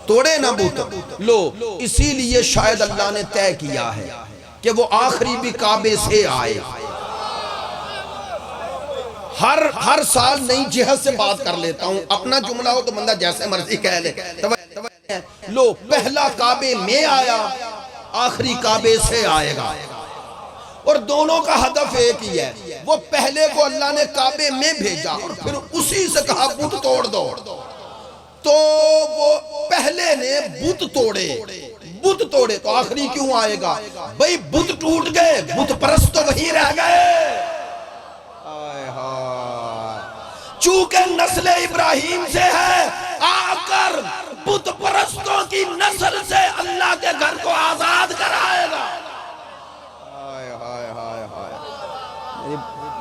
توڑے نہ بت۔ لو اسی لیے شاید اللہ نے طے کیا ہے کہ وہ آخری بھی کعبے سے آئے۔ ہر سال نئی جہت سے بات کر لیتا ہوں، اپنا جملہ ہو تو بندہ جیسے مرضی کہہ لے۔ لو پہلا کعبے میں آیا، آخری کعبے سے آئے گا، اور دونوں کا ہدف ایک ہی ہے۔ وہ پہلے کو اللہ نے کعبے میں بھیجا اور پھر اسی سے کہا بت توڑ دو، تو وہ پہلے نے بت توڑے تو آخری کیوں آئے گا؟ بھئی بت ٹوٹ گئے، بت پرست تو وہی رہ گئے۔ چونکہ نسل ابراہیم سے ہے، آ کر بت پرستوں کی نسل سے اللہ کے گھر کو آزاد کرائے گا۔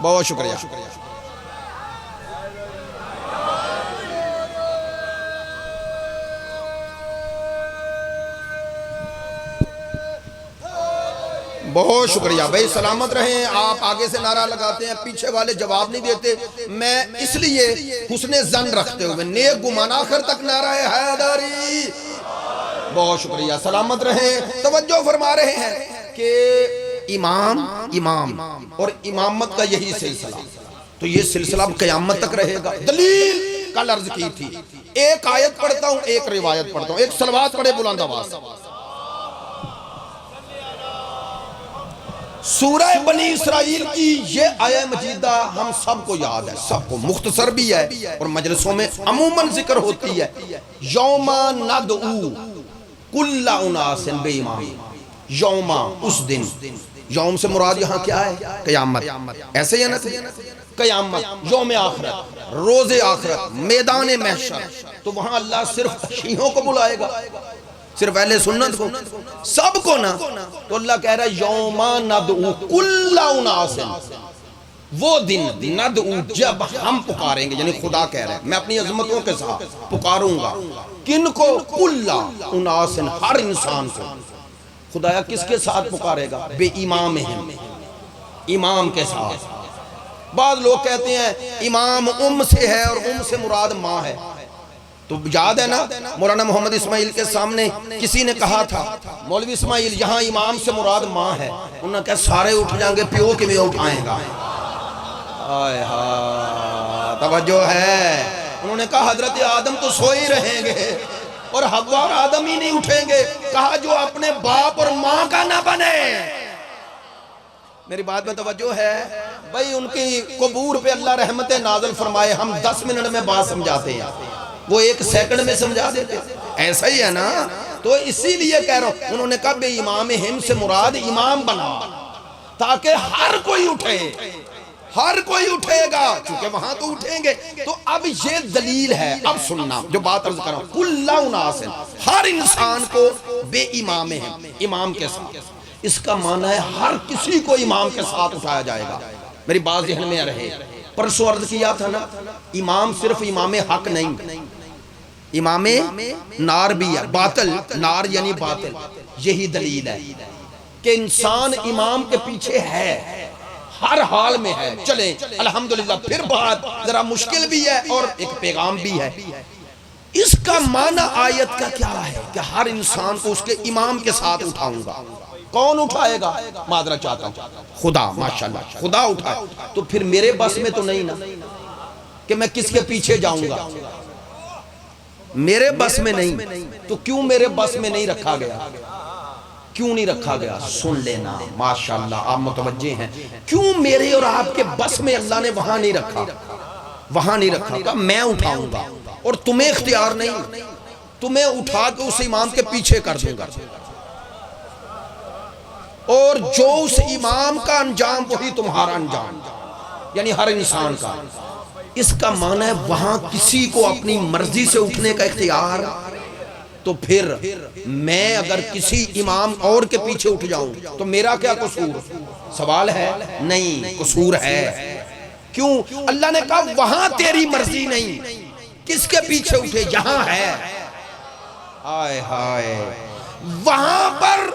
بہت شکریہ۔ بہت شکریہ بھائی، سلامت رہیں۔ آپ آگے سے نعرہ لگاتے ہیں، پیچھے والے جواب نہیں دیتے، میں اس لیے حسن ظن رکھتے ہوئے نیک گمان آخر تک نعرہ حیدری بہت شکریہ، سلامت رہیں۔ توجہ فرما رہے ہیں کہ امام اور امامت کا یہی سلسلہ، تو یہ سلسلہ قیامت تک رہے گا۔ دلیل کل عرض کی تھی، ایک آیت پڑھتا ہوں، ایک روایت پڑھتا ہوں، ایک صلوات پڑھے بلند آواز۔ سورہ بنی اسرائیل کی یہ آیت مجیدہ ہم سب کو یاد ہے، سب کو، مختصر بھی ہے اور مجلسوں میں عموماً ذکر ہوتی ہے۔ یوم ندعو کل اناس بامام، یوم، اس دن، یوم سے مراد یہاں کیا ہے؟ قیامت، ایسے ہی نا، قیامت، یوم آخرت، روز آخرت، میدان محشر، تو وہاں اللہ صرف شیعوں کو بلائے گا، صرف اہل سنت کو، سب کو نا؟ تو اللہ کہہ رہا ہے یوم ندعو کل اناس، وہ دن ندعو جب ہم پکاریں گے، یعنی خدا کہہ رہا ہے میں اپنی عظمتوں کے ساتھ پکاروں گا، کن کو؟ کل اناس، ہر انسان کو۔ خدایا کس کے ساتھ پکارے گا؟ بے امامہم، امام کے ساتھ۔ بعض لوگ کہتے ہیں امام سے ہے اور سے مراد ماں ہے، تو یاد ہے نا مولانا محمد اسماعیل کے سامنے کسی نے کہا تھا مولوی اسماعیل یہاں امام سے مراد ماں ہے، انہوں نے کہا سارے اٹھ جائیں گے، پیو کے میں اٹھائیں گا۔ آئے ہاں، توجہ ہے۔ انہوں نے کہا حضرت آدم تو سو ہی رہیں گے اور حوا اور آدم ہی نہیں اٹھیں گے، کہا جو اپنے باپ اور ماں کا نہ بنے۔ میری بات میں توجہ ہے بھائی، ان کی قبور پہ اللہ رحمت نازل فرمائے، ہم 10 منٹ میں بات سمجھاتے ہیں، وہ 1 سیکنڈ میں سمجھا دیتے، ایسا ہی ہے نا؟ تو اسی لیے کہہ رہا ہوں، انہوں نے کہا بے امامہم سے مراد امام بنا، تاکہ ہر کوئی اٹھے، ہر کوئی اٹھے گا، چونکہ وہاں تو اٹھیں گے۔ تو اب یہ دلیل ہے، اب سننا جو بات عرض کر رہا ہوں، کل اناس، ہر انسان کو بے امامہم، امام کے ساتھ، اس کا معنی ہے ہر کسی کو امام کے ساتھ اٹھایا جائے گا۔ میری بات ذہن میں رہے، پرسوں عرض کیا تھا نا، امام صرف امام حق نہیں، امام نار بھی ہے، باطل، نار یعنی باطل۔ یہی دلیل ہے کہ انسان امام کے پیچھے ہے، ہر حال میں ہے۔ چلیں الحمدللہ، پھر بات ذرا مشکل بھی ہے اور ایک پیغام بھی ہے۔ اس کا معنی آیت کا کیا ہے کہ ہر انسان کو اس کے امام کے ساتھ اٹھاؤں گا۔ کون اٹھائے گا؟ معذرت چاہتا ہوں، خدا، ماشاءاللہ خدا اٹھائے، تو پھر میرے بس میں تو نہیں نا کہ میں کس کے پیچھے جاؤں گا، میرے بس میں نہیں، تو کیوں میرے بس میں نہیں رکھا گیا؟ کیوں نہیں رکھا گیا؟ سن لینا، ماشاءاللہ آپ متوجہ ہیں، کیوں میرے اور آپ کے بس میں اللہ نے وہاں نہیں رکھا؟ وہاں نہیں رکھا کہ میں اٹھاؤں گا، اور تمہیں اختیار نہیں، تمہیں اٹھا کے اس امام کے پیچھے کر دوں گا، اور جو اس امام کا انجام وہی تمہارا انجام، یعنی ہر انسان کا۔ اس کا معنی ہے وہاں کسی کو اپنی مرضی سے اٹھنے کا اختیار، تو پھر میں اگر کسی امام اور کے پیچھے اٹھ جاؤں تو میرا کیا قصور؟ سوال ہے، نہیں، قصور ہے۔ کیوں؟ اللہ نے کہا وہاں تیری مرضی نہیں، کس کے پیچھے اٹھے؟ یہاں ہے، آئے ہائے، وہاں پر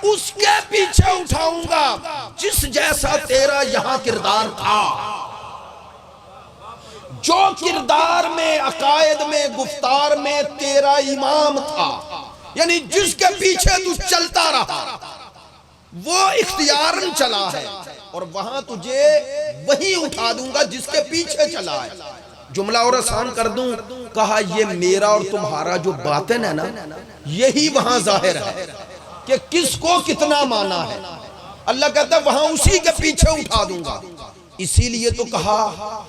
اس کے پیچھے اٹھاؤں گا جس جیسا تیرا یہاں کردار تھا، جو کردار میں، عقائد میں، گفتار میں تیرا امام تھا، یعنی جس کے پیچھے تو چلتا رہا، وہ اختیاراً چلا ہے، اور وہاں تجھے وہی اٹھا دوں گا جس کے پیچھے چلا ہے۔ جملہ اور آسان کر دوں، کہا یہ میرا اور تمہارا جو باطن ہے نا، یہی وہاں ظاہر ہے کہ کس کو کتنا مانا ہے۔ اللہ کہتا ہے وہاں اسی کے پیچھے اٹھا دوں گا۔ اسی لیے تو کہا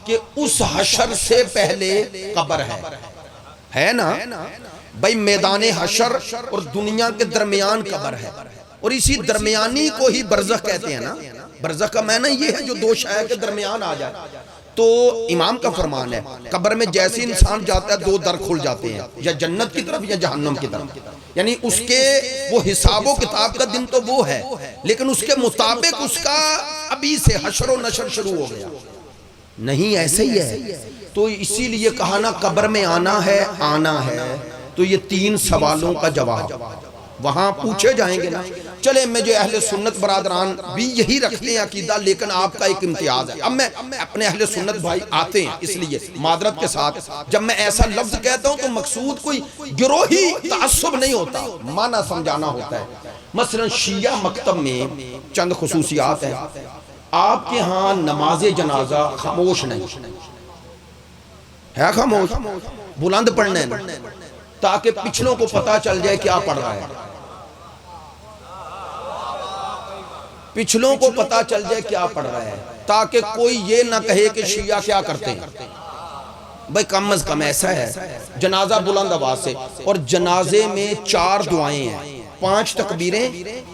کہ اس حشر سے پہلے قبر ہے نا بھائی، میدان حشر اور دنیا کے درمیان قبر ہے، اور اسی درمیانی کو ہی برزخ کہتے ہیں نا۔ برزخ کا معنی یہ ہے جو 2 شے کے درمیان آ جائے۔ تو امام کا فرمان ہے قبر میں جیسے انسان جاتا ہے 2 در کھل جاتے ہیں، یا جنت کی طرف یا جہنم کی طرف، یعنی اس کے وہ حساب و کتاب کا دن تو وہ ہے، لیکن اس کے مطابق اس کا ابھی سے حشر و نشر شروع ہو گیا نہیں، ایسے ہی ہے۔ تو اسی لیے کہا نا قبر میں آنا ہے، تو یہ 3 سوالوں کا جواب وہاں پوچھے جائیں گے نا۔ چلے میں جو اہل سنت برادران بھی یہی رکھتے ہیں عقیدہ، لیکن آپ کا ایک امتیاز ہے. اب میں اپنے اہل سنت بھائی آتے ہیں، اس لیے معذرت کے ساتھ جب میں ایسا لفظ کہتا ہوں تو مقصود کوئی گروہی تعصب نہیں ہوتا، معنی سمجھانا ہوتا ہے. مثلا شیعہ مکتب میں چند خصوصیات ہیں. آپ کے ہاں نماز جنازہ خاموش نہیں ہے، خاموش، بلند پڑھنے تاکہ پچھلوں کو پتا چل جائے کیا پڑھ رہا ہے، پچھلوں کو پتا چل جائے کیا پڑھ رہا ہے، تاکہ کوئی یہ نہ کہے کہ شیعہ کیا کرتے ہیں. بھئی کم از کم ایسا ہے جنازہ بلند آواز سے، اور جنازے میں 4 دعائیں ہیں، 5 تکبیریں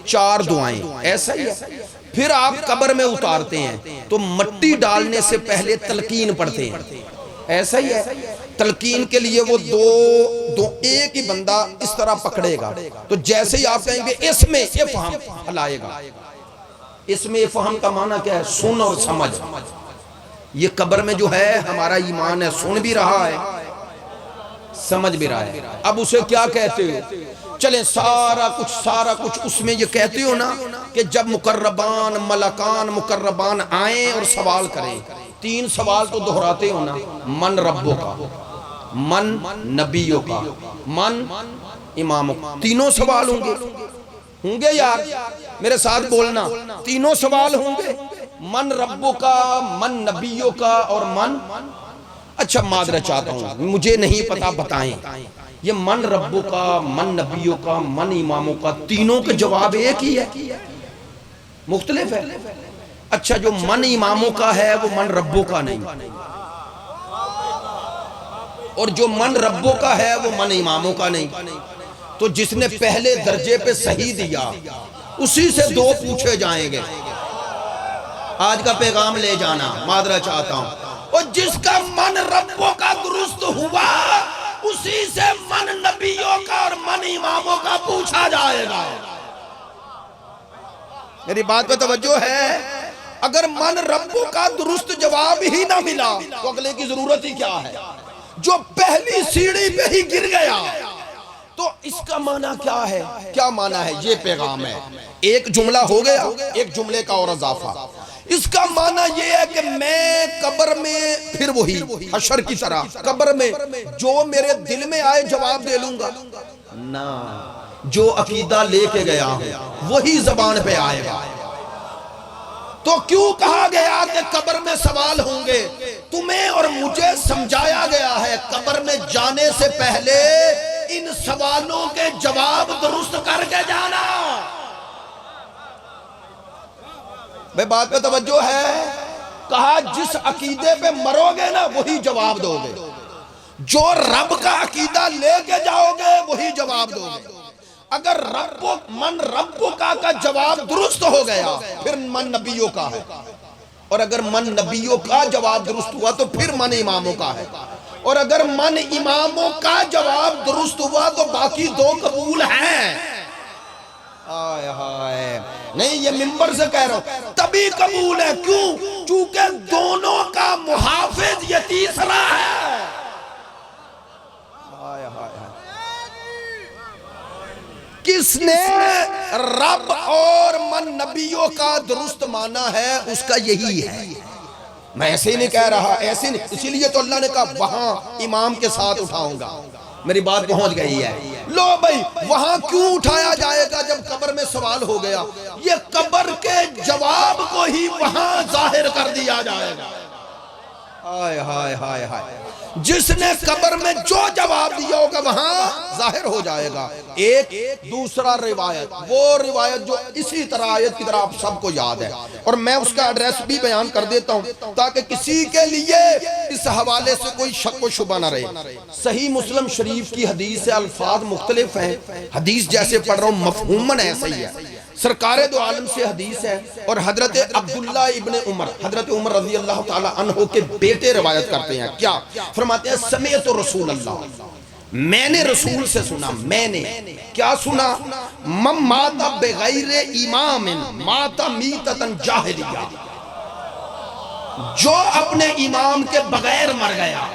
4 دعائیں، ایسا ہی ہے. پھر آپ قبر میں اتارتے ہیں تو مٹی ڈالنے سے پہلے تلقین پڑھتے ہیں، ایسا ہی ہے. تلقین کے لیے وہ دو ایک ہی بندہ اس طرح پکڑے گا، تو جیسے ہی آپ کہیں گے اس میں افہام ہلائے گا. اس میں افہام کا معنی کیا ہے؟ سن اور سمجھ. یہ قبر میں جو ہے ہمارا ایمان ہے، سن بھی رہا ہے سمجھ بھی رہا ہے. اب اسے کیا کہتے ہو؟ چلیں سارا کچھ اس میں یہ کہتے ہو نا کہ جب مقربان ملکان مقربان آئیں اور سوال کریں، 3 سوال تو دہراتے ہو نا، من ربوں کا، من نبیوں کا، من اماموں کا. تینوں سوال ہوں گے یار، میرے ساتھ بولنا، تینوں سوال ہوں گے، من ربوں کا، من نبیوں کا اور من. اچھا معذرت چاہتا ہوں، مجھے نہیں پتا، بتائیں یہ من ربوں کا، من نبیوں کا، من اماموں کا، تینوں کا جواب ایک ہی ہے؟ مختلف ہے. اچھا جو من اماموں کا ہے وہ من ربوں کا نہیں، اور جو من ربوں کا ہے وہ من اماموں کا نہیں. تو جس نے پہلے درجے پہ صحیح دیا اسی سے 2 پوچھے جائیں گے. آج کا پیغام لے جانا، معذرت چاہتا ہوں. اور جس کا من ربوں کا درست ہوا اسی سے من نبیوں کا اور من اماموں کا پوچھا جائے گا. میری بات پہ توجہ ہے؟ اگر من ربوں کا درست جواب ہی نہ ملا تو اگلے کی ضرورت ہی کیا ہے؟ جو پہلی سیڑھی پہ ہی گر گیا تو اس کا معنی کیا ہے؟ کیا معنی ہے؟ یہ پیغام ہے. ایک جملہ ہو گیا، ایک جملے کا اور اضافہ. اس کا معنی یہ ہے کہ میں قبر میں پھر وہی حشر کی طرح قبر میں جو میرے دل میں آئے جواب دے لوں گا نہ، جو عقیدہ لے کے گیا ہوں وہی زبان پہ آئے گا. تو کیوں کہا گیا کہ قبر میں سوال ہوں گے؟ تمہیں اور مجھے سمجھایا گیا ہے قبر میں جانے سے پہلے ان سوالوں کے جواب درست کر کے جانا. بے بات پہ توجہ ہے؟ کہا جس عقیدے پہ مرو گے نا وہی جواب دو گے، جو رب کا عقیدہ لے کے جاؤ گے وہی جواب دو گے. اگر من ربوں کا جواب درست ہو گیا پھر من نبیوں کا ہے، اور اگر من نبیوں کا جواب درست ہوا تو پھر من اماموں کا ہے، اور اگر من اماموں کا جواب درست ہوا تو باقی 2 قبول ہیں. آئے ہائے نہیں، یہ منبر سے کہہ رہا ہوں تبھی قبول ہے. کیوں؟ چونکہ دونوں کا محافظ یہ تیسرا ہے. آئے ہائے کس نے رب اور من نبیوں کا درست مانا ہے اس کا یہی ہے. میں ایسے ہی نہیں کہہ رہا، ایسے نہیں، اسی لیے تو اللہ نے کہا وہاں امام کے ساتھ اٹھاؤں گا. میری بات پہنچ گئی ہے. لو بھائی وہاں کیوں اٹھایا جائے گا جب قبر میں سوال ہو گیا؟ یہ قبر کے جواب کو ہی وہاں ظاہر کر دیا جائے گا. ہائے ہائے ہائے ہائے، جس نے قبر میں جو جواب دیا ہوگا وہاں ظاہر ہو جائے گا. ایک دوسرا روایت، وہ روایت جو اسی طرح آیت کی طرح آپ سب کو یاد ہے، اور میں اس کا ایڈریس بھی بیان کر دیتا ہوں تاکہ کسی کے لیے اس حوالے سے کوئی شک و شبہ نہ رہے. صحیح مسلم شریف کی حدیث سے الفاظ مختلف ہیں، حدیث جیسے پڑھ رہا ہوں مفہوماً ایسا ہی ہے. سرکار دو عالم سے حدیث ہے، اور حضرت عبداللہ ابن عمر، حضرت عمر رضی اللہ تعالی عنہ کے بیٹے روایت کرتے ہیں. کیا فرماتے ہیں؟ سمعت رسول اللہ، میں نے رسول سے سنا. میں نے کیا سنا؟ من مات بغیر امام مات میتۃ جاہلیہ، جو اپنے امام کے بغیر مر گیا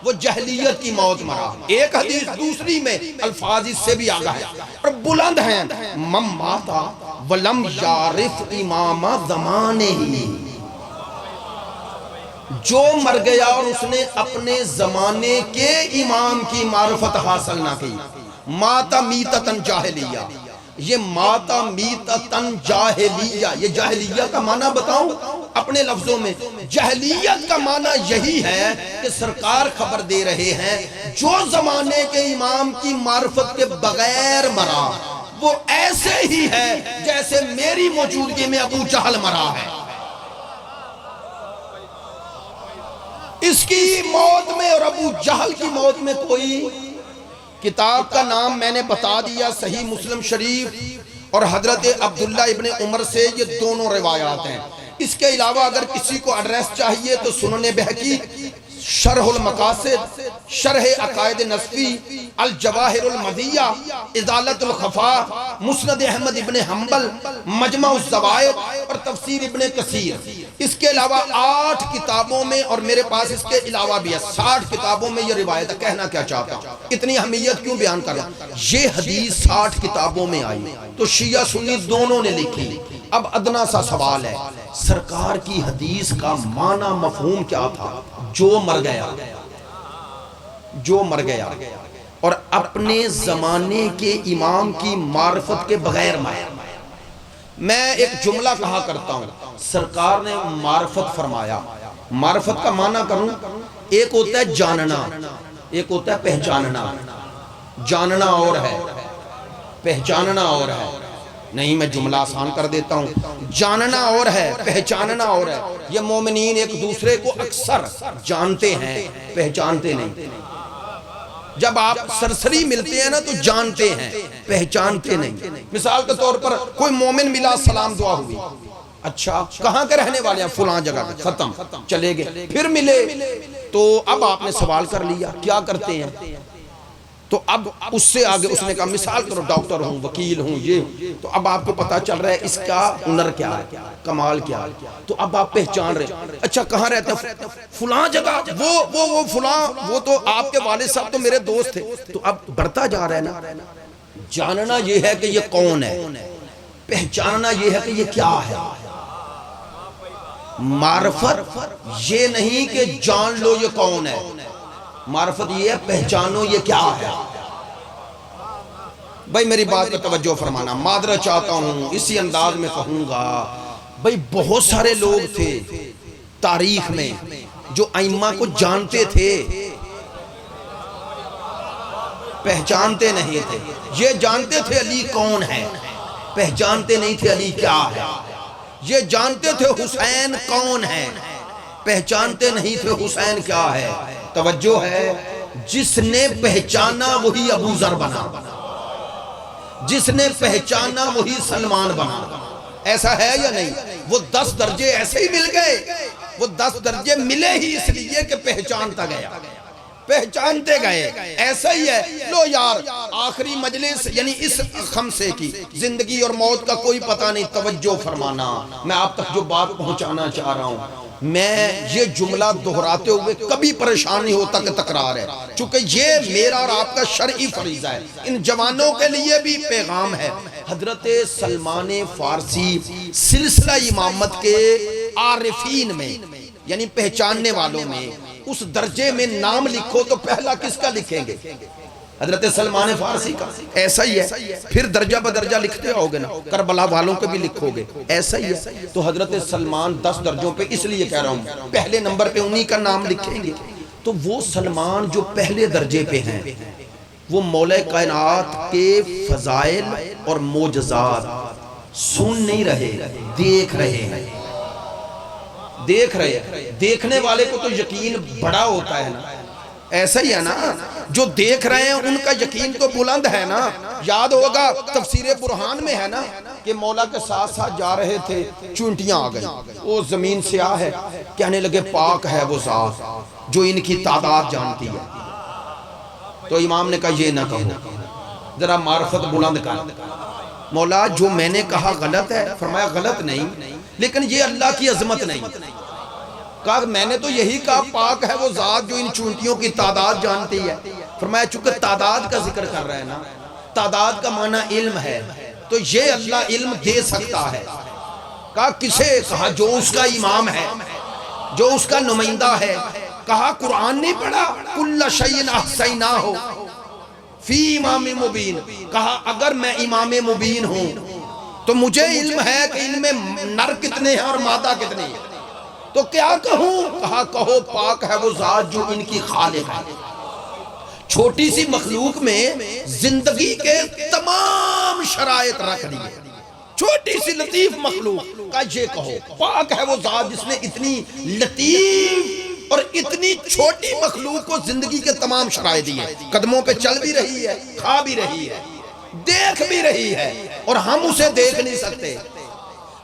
وہ جہلیت کی موت مرا۔ ایک حدیث دوسری میں الفاظ اس سے بھی آگا ہے اور بلند ہیں، من ماتا ولم یعرف امام زمانے ہی، جو مر گیا اور اس نے اپنے زمانے کے امام کی معرفت حاصل نہ کی، ماتا میتتن جاہلیہ، یہ ماتا میتتن جاہلیہ، یہ جاہلیہ کا معنی بتاؤں اپنے لفظوں میں؟ جاہلیت کا معنی یہی ہے کہ سرکار خبر دے رہے ہیں جو زمانے کے امام کی معرفت کے بغیر مرا وہ ایسے ہی ہے جیسے میری موجودگی میں ابو جہل مرا ہے۔ اس کی موت میں اور ابو جہل کی موت میں کوئی، کتاب کا نام میں نے بتا دیا صحیح مسلم شریف اور حضرت عبداللہ ابن عمر سے یہ دونوں روایات ہیں۔ اس کے علاوہ اگر کسی کو ایڈریس چاہیے تو سنن بہقی، شرح المقاصد، شرح عقائد نصفی، الجواہر المضیہ، ازالت الخفا، مسند احمد ابن حنبل، مجمع الزوائد اور تفسیر ابن کثیر۔ اس کے علاوہ 8 کتابوں میں، اور میرے پاس اس کے علاوہ بھی ہے 60 کتابوں میں یہ روایت ہے۔ کہنا کیا چاہتا ہوں، اتنی اہمیت کیوں بیان کر رہا ہوں؟ یہ حدیث 60 کتابوں میں آئی تو شیعہ سنی دونوں نے لکھی۔ اب ادنا سا سوال ہے، سرکار کی حدیث کا معنی مفہوم کیا تھا؟ جو مر گیا، جو مر گیا اور اپنے زمانے کے امام کی معرفت کے بغیر مرا۔ میں ایک جملہ کہا کرتا ہوں، سرکار نے معرفت فرمایا۔ معرفت کا معنی کروں، ایک ہوتا ہے جاننا، ایک ہوتا ہے پہچاننا۔ جاننا اور ہے، پہچاننا اور ہے۔ نہیں، میں جملہ آسان کر دیتا ہوں، جاننا اور ہے، پہچاننا اور ہے۔ یہ مومنین ایک دوسرے کو اکثر جانتے ہیں، پہچانتے نہیں۔ جب آپ سرسری ملتے ہیں نا تو جانتے ہیں، پہچانتے نہیں۔ مثال کے طور پر کوئی مومن ملا، سلام دعا ہوئی، اچھا کہاں کے رہنے والے ہیں؟ فلاں جگہ، ختم، چلے گئے۔ پھر ملے تو اب آپ نے سوال کر لیا کیا کرتے ہیں، تو اب اس سے آگے اس نے کہا مثال کرو ڈاکٹر ہوں، وکیل ہوں، یہ، تو اب آپ کو پتا چل رہا ہے اس کا ہنر کیا ہے، کمال کیا ہے، تو اب آپ پہچان رہے ہیں۔ اچھا کہاں رہتے ہیں؟ فلاں جگہ، وہ فلاں، وہ تو آپ کے والد صاحب تو میرے دوست تھے۔ تو اب بڑھتا جا رہا ہے نا۔ جاننا یہ ہے کہ یہ کون ہے، پہچاننا یہ ہے کہ یہ کیا ہے۔ معرفت یہ نہیں کہ جان لو یہ کون ہے، معرفت یہ ہے پہچانو یہ کیا ہے۔ بھائی میری بات پر توجہ فرمانا، معذرت چاہتا ہوں اسی انداز میں کہوں گا۔ بھائی بہت سارے لوگ تھے تاریخ میں جو ائمہ کو جانتے تھے، پہچانتے نہیں تھے۔ یہ جانتے تھے علی کون ہے، پہچانتے نہیں تھے علی کیا ہے۔ یہ جانتے تھے حسین کون ہے، پہچانتے نہیں تھے حسین کیا ہے۔ توجہ ہے، جس نے پہچانا وہی ابو ذر بنا، جس نے پہچانا وہی سلمان بنا۔ ایسا ہے یا نہیں؟ وہ 10 درجے ایسے ہی مل گئے، وہ 10 درجے ملے ہی اس لیے کہ پہچانتا گیا، پہچانتے گئے۔ ایسا ہی ہے۔ لو یار آخری مجلس یعنی اس خمسے کی، زندگی اور موت کا کوئی پتہ نہیں۔ توجہ فرمانا، میں آپ تک جو بات پہنچانا چاہ رہا ہوں، میں یہ جملہ دہراتے ہوئے کبھی پریشان نہیں ہوتا کہ تکرار ہے، چونکہ یہ میرا اور آپ کا شرعی فریضہ ہے۔ ان جوانوں کے لیے بھی پیغام ہے۔ حضرت سلمان فارسی سلسلہ امامت کے عارفین میں یعنی پہچاننے والوں میں اس درجے میں نام لکھو تو پہلا کس کا لکھیں گے؟ حضرت سلمان فارسی کا۔ ایسا ہی ہے، پھر درجہ بدرجہ لکھتے ہوگے نا، کربلا والوں کے بھی لکھو گے، ایسا ہی ہے۔ تو حضرت سلمان 10 درجوں پہ اس لیے کہہ رہا ہوں پہلے نمبر پہ انہی کا نام لکھیں گے۔ تو وہ سلمان جو پہلے درجے پہ ہیں وہ مولا کائنات کے فضائل اور معجزات سن نہیں رہے، دیکھ رہے ہیں، دیکھ رہے ہیں۔ دیکھنے والے کو تو یقین بڑا ہوتا ہے نا، ایسا ہی ہے نا، جو دیکھ رہے ہیں ان کا یقین تو بلند ہے نا۔ یاد ہوگا تفسیر برہان میں ہے نا کہ مولا کے ساتھ ساتھ جا رہے تھے، چونٹیاں آ گئی، وہ زمین سیاہ ہے، کہنے لگے پاک ہے وہ ذات جو ان کی تعداد جانتی ہے۔ تو امام نے کہا یہ نہ کہو، ذرا معرفت بلند کر۔ مولا جو میں نے کہا غلط ہے، فرمایا غلط نہیں، لیکن یہ اللہ کی عظمت نہیں، کہا میں نے تو یہی کہا پاک ہے وہ ذات جو ان چونٹیوں کی تعداد جانتی ہے. فرمایا چونکہ تعداد کا ذکر کر رہے ہیں نا، تعداد کا معنی علم ہے، تو یہ اللہ علم دے سکتا ہے. کہا کسے؟ کہا جو اس کا امام ہے، جو اس کا نمائندہ ہے. کہا قرآن نہیں پڑھا کل شیء احصیناہ فی امام مبین. کہا اگر میں امام مبین ہوں تو مجھے علم ہے کہ ان میں نر کتنے ہیں اور مادہ کتنے ہیں، تو کیا کہوں؟ کہا کہو پاک ہے وہ ذات جو ان کی خالق ہے. چھوٹی سی مخلوق میں زندگی کے تمام شرائط رکھ دیے، چھوٹی سی لطیف مخلوق کا یہ کہو پاک ہے وہ ذات جس نے اتنی لطیف اور اتنی چھوٹی مخلوق کو زندگی کے تمام شرائط دیے. قدموں پہ چل بھی رہی ہے، کھا بھی رہی ہے، دیکھ بھی رہی ہے، اور ہم اسے دیکھ نہیں سکتے.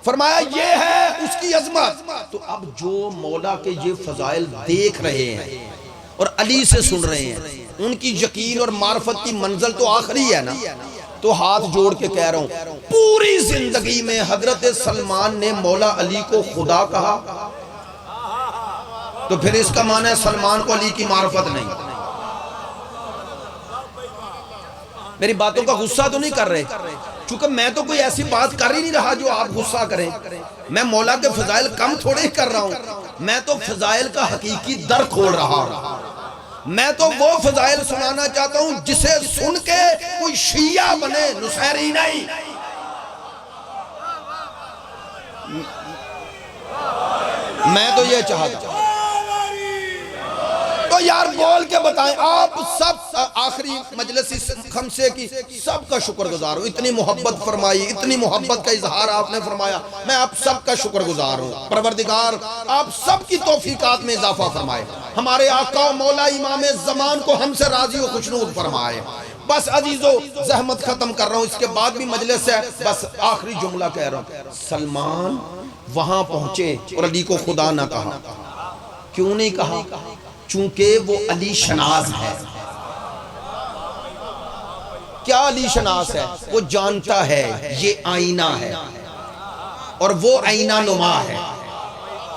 فرمایا یہ ہے اس کی عظمت. تو اب جو مولا کے یہ فضائل دیکھ رہے ہیں اور علی سے سن رہے ہیں، ان کی یقین اور معرفت کی منزل تو آخری ہے نا. تو ہاتھ جوڑ کے کہہ رہا ہوں پوری زندگی میں حضرت سلمان نے مولا علی کو خدا کہا، تو پھر اس کا معنی ہے سلمان کو علی کی معرفت نہیں. میری باتوں کا غصہ تو نہیں کر رہے؟ چونکہ میں تو کوئی ایسی بات کر ہی نہیں رہا جو آپ غصہ کریں. میں مولا کے فضائل کم تھوڑے ہی کر رہا ہوں، میں تو فضائل کا حقیقی در کھول رہا ہوں. میں تو وہ فضائل سنانا چاہتا ہوں جسے سن کے کوئی شیعہ بنے، نصیری نہیں. میں تو یہ چاہتا ہوں. تو یار بول کے بتائیں آپ سب، آخری مجلس خمسے کی سب کا شکر گزار ہوں. اتنی محبت فرمائی، اتنی محبت کا اظہار آپ نے فرمایا، میں آپ سب کا شکر گزار ہوں. پروردگار آپ سب کی توفیقات میں اضافہ فرمائے، ہمارے آقا و مولا امام زمان کو ہم سے راضی و خوشنود فرمائے. بس عزیزو زحمت ختم کر رہا ہوں، اس کے بعد بھی مجلس ہے. بس آخری جملہ کہہ رہا ہوں، سلمان وہاں پہنچے اور علی کو خدا نہ کہا. کیوں نہیں کہا؟ چونکہ وہ علی شناس ہے. کیا علی شناس ہے؟ وہ جانتا ہے یہ آئینہ ہے اور وہ آئینہ نما ہے.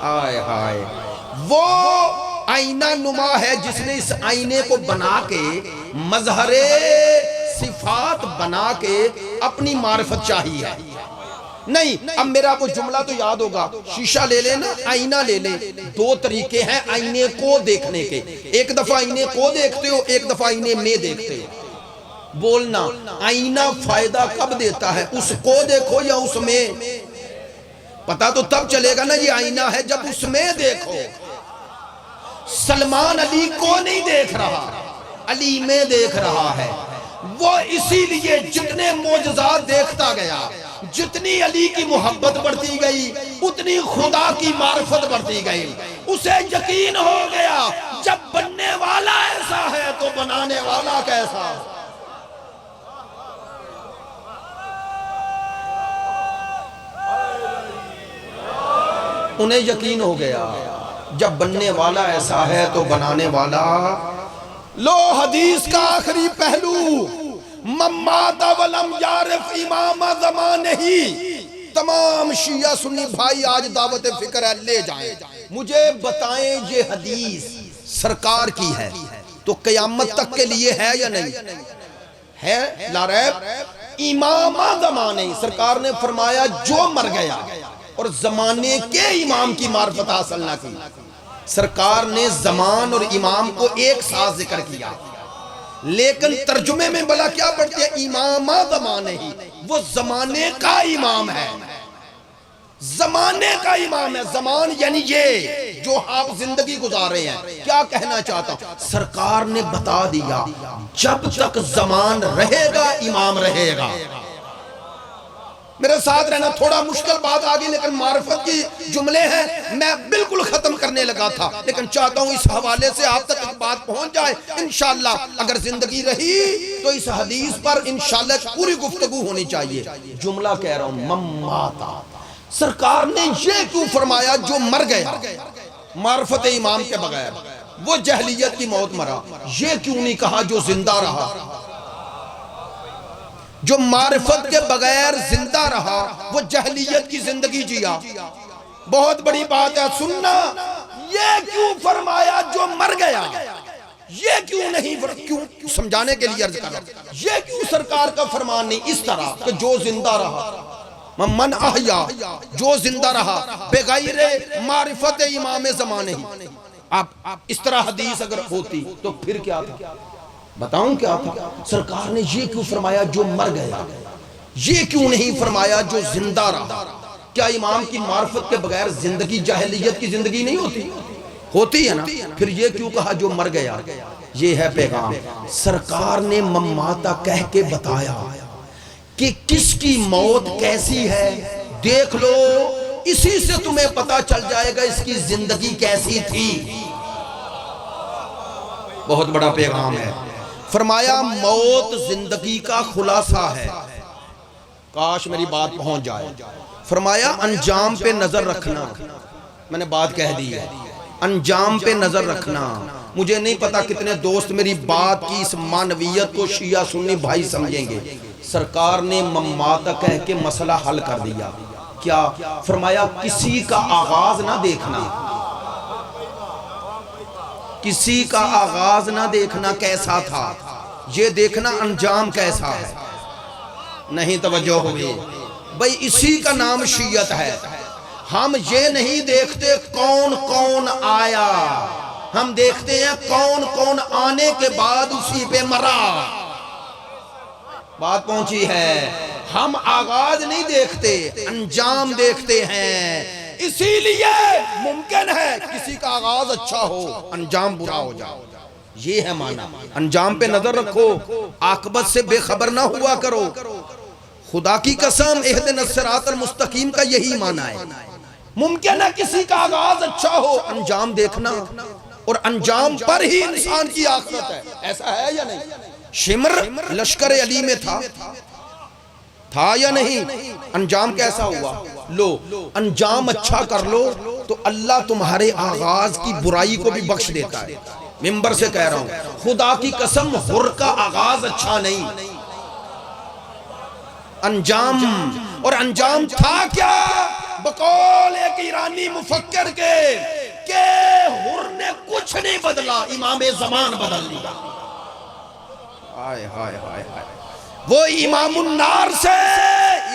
آئے ہائے، وہ آئینہ نما ہے جس نے اس آئینے کو بنا کے مظہر صفات بنا کے اپنی معرفت چاہی ہے. نہیں، اب میرا وہ جملہ تو یاد ہوگا، شیشہ لے لینا، آئینہ لے لیں. دو طریقے ہیں آئینے کو دیکھنے کے، ایک دفعہ آئینے کو دیکھتے ہو، ایک دفعہ آئینے میں دیکھتے ہو. بولنا آئینہ فائدہ کب دیتا ہے؟ اس کو دیکھو یا اس میں؟ پتا تو تب چلے گا نا یہ آئینہ ہے جب اس میں دیکھو. سلمان علی کو نہیں دیکھ رہا، علی میں دیکھ رہا ہے. وہ اسی لیے جتنے معجزات دیکھتا گیا، جتنی علی کی محبت بڑھتی گئی، اتنی خدا کی معرفت بڑھتی گئی. اسے یقین ہو گیا جب بننے والا ایسا ہے تو بنانے والا کیسا. انہیں یقین ہو گیا جب بننے والا ایسا ہے تو بنانے والا. لو حدیث کا آخری پہلو، ممات ولم یعرف امام زمانہ ہی. تمام شیعہ سنی بھائی آج دعوت فکر ہے، لے جائیں مجھے بتائیں یہ حدیث سرکار کی ہے تو قیامت تک کے لیے ہے یا نہیں ہے؟ لا ریب. امام زمانہ ہی، سرکار نے فرمایا جو مر گیا اور زمانے کے امام کی معرفت حاصل نہ کی. سرکار نے زمان اور امام کو ایک ساتھ ذکر کیا، لیکن ترجمے میں بلا کیا پڑھتے ہیں؟ امام زمانے ہی. وہ زمانے کا امام ہے، زمانے کا امام ہے. زمان یعنی یہ جو آپ زندگی گزار رہے ہیں. کیا کہنا چاہتا ہوں؟ سرکار نے بتا دیا جب تک زمان رہے گا امام رہے گا. میرے ساتھ رہنا، تھوڑا مشکل بات آگئی لیکن معرفت کی جملے ہیں. میں بالکل ختم کرنے لگا تھا لیکن چاہتا ہوں اس حوالے سے آپ تک ایک بات پہنچ جائے. انشاءاللہ اگر زندگی رہی تو اس حدیث پر انشاءاللہ پوری گفتگو ہونی چاہیے. جملہ کہہ رہا ہوں، مماتا. سرکار نے یہ کیوں فرمایا جو مر گیا معرفت امام کے بغیر، وہ جہلیت کی موت مرا؟ یہ کیوں نہیں کہا جو زندہ رہا، جو معرفت کے بغیر زندہ رہا، وہ جہلیت کی زندگی جیا؟ بہت بڑی بات ہے سننا. یہ کیوں فرمایا جو مر گیا؟ یہ کیوں نہیں کیوں سمجھانے کے لیے عرض کر رہا ہوں، یہ کیوں سرکار کا فرمان نہیں اس طرح کہ جو زندہ رہا، من احیا، جو زندہ رہا بغیر معرفت امام زمانے ہی. آپ اس طرح حدیث اگر ہوتی تو پھر کیا تھا؟ بتاؤں کیا تھا؟ سرکار نے یہ کیوں فرمایا جو مر گیا؟ یہ کیوں نہیں فرمایا جو زندہ رہا؟ کیا امام کی معرفت کے بغیر زندگی جاہلیت کی زندگی نہیں ہوتی؟ ہوتی ہے نا. پھر یہ کیوں کہا جو مر گیا؟ یہ ہے پیغام. سرکار نے مماتا کہہ کے بتایا کہ کس کی موت کیسی ہے دیکھ لو، اسی سے تمہیں پتا چل جائے گا اس کی زندگی کیسی تھی. بہت بڑا پیغام ہے. فرمایا موت زندگی کا خلاصہ ہے. کاش میری بات پہنچ جائے. فرمایا انجام پہ نظر رکھنا. میں نے بات کہہ دی ہے، انجام پہ نظر رکھنا. مجھے نہیں پتا کتنے دوست میری بات کی اس معنویت کو شیعہ سنی بھائی سمجھیں گے. سرکار نے مماتا کہہ کے مسئلہ حل کر دیا. کیا فرمایا؟ کسی کا آغاز نہ دیکھنا، کسی کا آغاز نہ دیکھنا کیسا تھا، یہ دیکھنا انجام کیسا ہے. نہیں توجہ ہوئی بھئی، اسی کا نام شیعت ہے. ہم یہ نہیں دیکھتے کون کون آیا، ہم دیکھتے ہیں کون کون آنے کے بعد اسی پہ مرا. بات پہنچی ہے. ہم آغاز نہیں دیکھتے، انجام دیکھتے ہیں. اسی لیے ممکن ہے کسی کا آغاز اچھا ہو انجام برا ہو جائے. یہ ہے معنی. انجام پہ نظر رکھو، عاقبت سے بے خبر نہ ہوا کرو. خدا کی قسم اہدنا الصراط المستقیم کا یہی معنی ہے. ممکن ہے کسی کا آغاز اچھا ہو، انجام دیکھنا، اور انجام پر ہی انسان کی آخرت ہے. ایسا ہے یا نہیں؟ شمر لشکر علی میں تھا یا نہیں؟ انجام کیسا ہوا؟ لو انجام اچھا کر لو تو اللہ تمہارے آغاز کی برائی کو بھی بخش دیتا ہے. ممبر سے کہہ رہا ہوں، خدا کی قسم حر کا آغاز اچھا نہیں، انجام. اور انجام تھا کیا؟ بقول ایک ایرانی مفکر کے کہ حر نے کچھ نہیں بدلا، امام زمان بدل لیا. وہ امام النار سے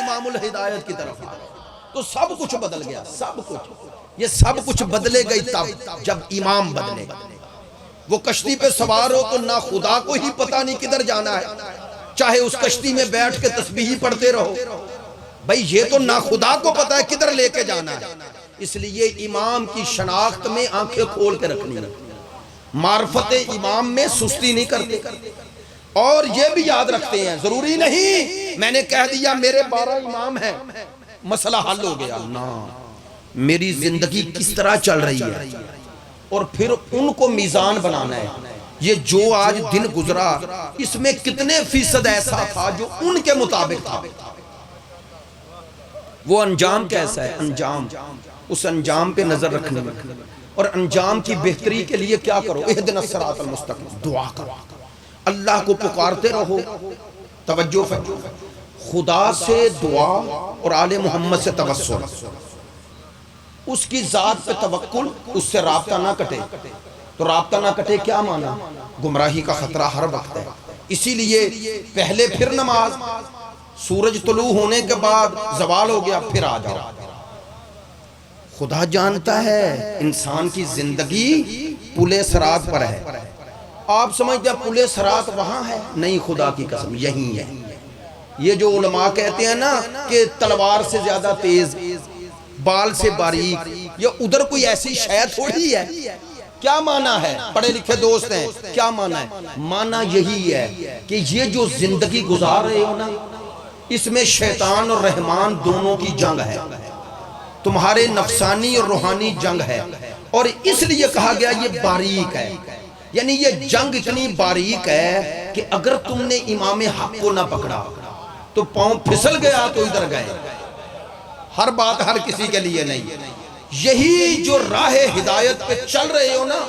امام الہدایت کی طرف آئے تو سب کچھ بدل گیا. سب کچھ، یہ سب کچھ بدلے گئی تب جب امام بدلے. وہ کشتی پہ سوار ہو تو نہ خدا کو ہی پتہ نہیں کدھر جانا ہے، چاہے اس کشتی میں بیٹھ کے تسبیح پڑھتے رہو. بھئی یہ تو نہ خدا کو پتہ ہے کدھر لے کے جانا ہے. اس لیے امام کی شناخت میں آنکھیں کھول کے رکھنی ہے. معرفت امام میں سستی نہیں کرتے. اور یہ بھی یاد رکھتے ہیں، ضروری نہیں میں نے کہہ دیا میرے 12 امام ہیں مسئلہ حل ہو گیا. نہ، میری زندگی کس طرح چل رہی ہے اور پھر ان کو میزان بنانا ہے. یہ جو آج دن گزرا اس میں کتنے فیصد ایسا تھا جو ان کے مطابق تھا. وہ انجام کیسا ہے؟ انجام، اس انجام پہ نظر رکھنے میں. اور انجام کی بہتری کے لیے کیا کرو؟ اہدنا الصراط المستقیم، دعا کرو، اللہ کو پکارتے رہو. توجہ خدا سے دعا اور آل محمد سے توسل، اس کی ذات پہ توکل، اس سے رابطہ نہ کٹے. تو رابطہ نہ کٹے کیا مانا؟ گمراہی کا خطرہ ہر وقت ہے. اسی لیے پہلے پھر نماز، سورج طلوع ہونے کے بعد زوال ہو گیا پھر آ جاؤ. خدا جانتا ہے انسان کی زندگی پل صراط پر ہے. آپ سمجھتے ہیں پل صراط وہاں ہے؟ نہیں، خدا کی قسم یہی ہے. یہ جو علماء کہتے ہیں نا کہ تلوار سے زیادہ تیز، بال سے باریک، یہ ادھر کوئی ایسی شے تھوڑی ہے. کیا معنی ہے؟ پڑھے لکھے دوست ہیں، کیا معنی ہے؟ معنی یہی ہے کہ یہ جو زندگی گزار رہے ہو نا، اس میں شیطان اور رحمان دونوں کی جنگ ہے. تمہارے نفسانی اور روحانی جنگ ہے. اور اس لیے کہا گیا یہ باریک ہے. یعنی یہ جنگ اتنی باریک ہے کہ اگر تم نے امام حق کو نہ پکڑا تو پاؤں پھسل گیا تو ادھر گئے. ہر بات ہر کسی کے لیے نہیں. یہی جو راہ ہدایت پہ چل رہے ہو نا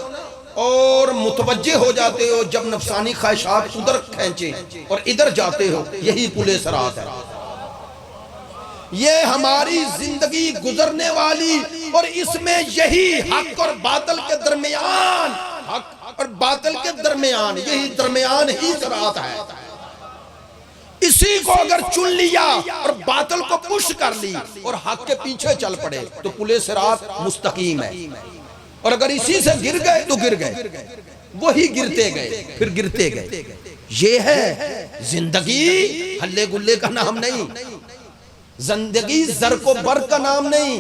اور متوجہ ہو جاتے ہو جب نفسانی خواہشات ادھر کھینچیں اور ادھر جاتے ہو، یہی پل صراط ہے. یہ ہماری زندگی گزرنے والی، اور اس میں یہی حق اور باطل کے درمیان، حق اور باطل کے درمیان، یہی درمیان ہی صراط ہے۔ اسی کو اگر چن لیا اور باطل کو پش کر لی اور حق کے پیچھے چل پڑے تو پلے صراط مستقیم ہے، اور اگر اسی سے گر گئے تو گر گئے، وہی گرتے گئے پھر گرتے گئے۔ یہ ہے زندگی، ہلے گلے کا نام نہیں، زندگی زر کو بر کا نام نہیں۔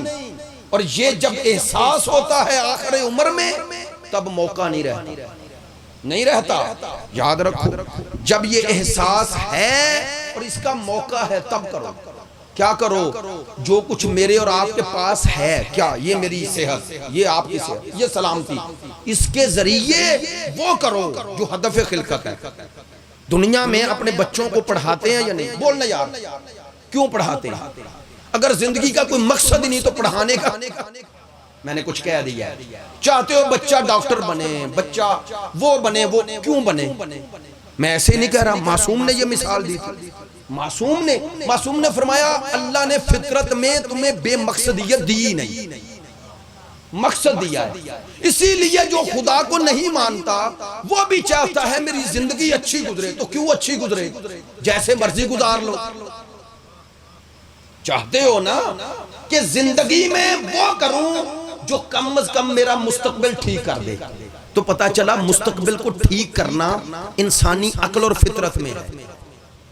اور یہ جب احساس ہوتا ہے آخر عمر میں، تب موقع نہیں رہتا۔ یاد رکھو، جب یہ احساس ہے اور اس کا موقع ہے تب کرو۔ کیا کرو؟ جو کچھ میرے اور آپ کے پاس ہے، کیا یہ میری صحت، یہ آپ کی صحت، یہ سلامتی، اس کے ذریعے وہ کرو جو ہدف خلقت ہے۔ دنیا میں اپنے بچوں کو پڑھاتے ہیں یا نہیں؟ بولنا یار، کیوں پڑھاتے ہیں؟ اگر زندگی کا کوئی مقصد ہی نہیں تو پڑھانے کا، میں نے کچھ کہہ دیا ہے۔ چاہتے ہو بچہ ڈاکٹر بنے، بچہ وہ بنے، وہ کیوں بنے؟ میں ایسے نہیں کہہ رہا، معصوم نے یہ مثال دی تھی۔ معصوم نے فرمایا اللہ نے فطرت میں تمہیں بے مقصدیت دی نہیں، مقصد دیا ہے۔ اسی لیے جو خدا کو نہیں مانتا وہ بھی چاہتا ہے میری زندگی اچھی گزرے، تو کیوں اچھی گزرے؟ جیسے مرضی گزار لو۔ چاہتے ہو نا کہ زندگی میں وہ کروں جو کم از کم میرا مستقبل ٹھیک کر دے، تو پتا چلا مستقبل کو ٹھیک کرنا انسانی عقل اور فطرت میں ہے۔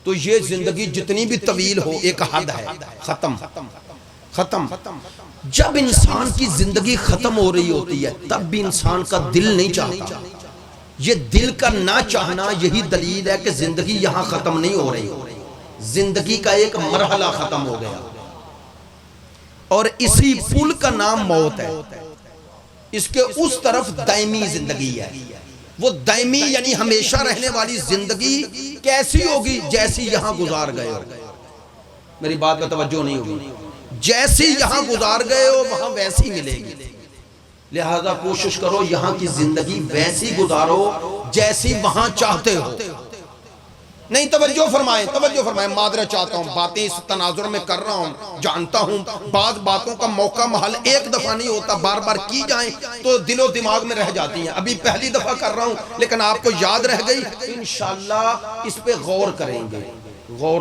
تو یہ زندگی جتنی بھی طویل ہو ایک حد ہے، ختم۔ جب انسان کی زندگی ختم ہو رہی ہوتی ہے تب بھی انسان کا دل نہیں چاہتا۔ یہ دل کا نہ چاہنا یہی دلیل ہے کہ زندگی یہاں ختم نہیں ہو رہی، زندگی کا ایک مرحلہ ختم ہو گیا، اور اسی پل کا نام موت ہے۔ اس کے اس طرف دائمی زندگی ہے۔ وہ دائمی یعنی ہمیشہ رہنے والی زندگی کیسی ہوگی؟ جیسی یہاں گزار گئے ہو۔ میری بات کا توجہ نہیں ہوگی، جیسی یہاں گزار گئے ہو وہاں ویسی ملے گی۔ لہذا کوشش کرو یہاں کی زندگی ویسی گزارو جیسی وہاں چاہتے ہو۔ نہیں، توجہ فرمائیں، معذرت چاہتا ہوں، باتیں اس تناظر میں کر رہا ہوں، جانتا ہوں بعض باتوں کا موقع محل ایک دفعہ نہیں ہوتا، بار بار کی جائیں تو دل و دماغ میں رہ جاتی ہیں۔ ابھی پہلی دفعہ کر رہا ہوں لیکن آپ کو یاد رہ گئی، انشاءاللہ اس پہ غور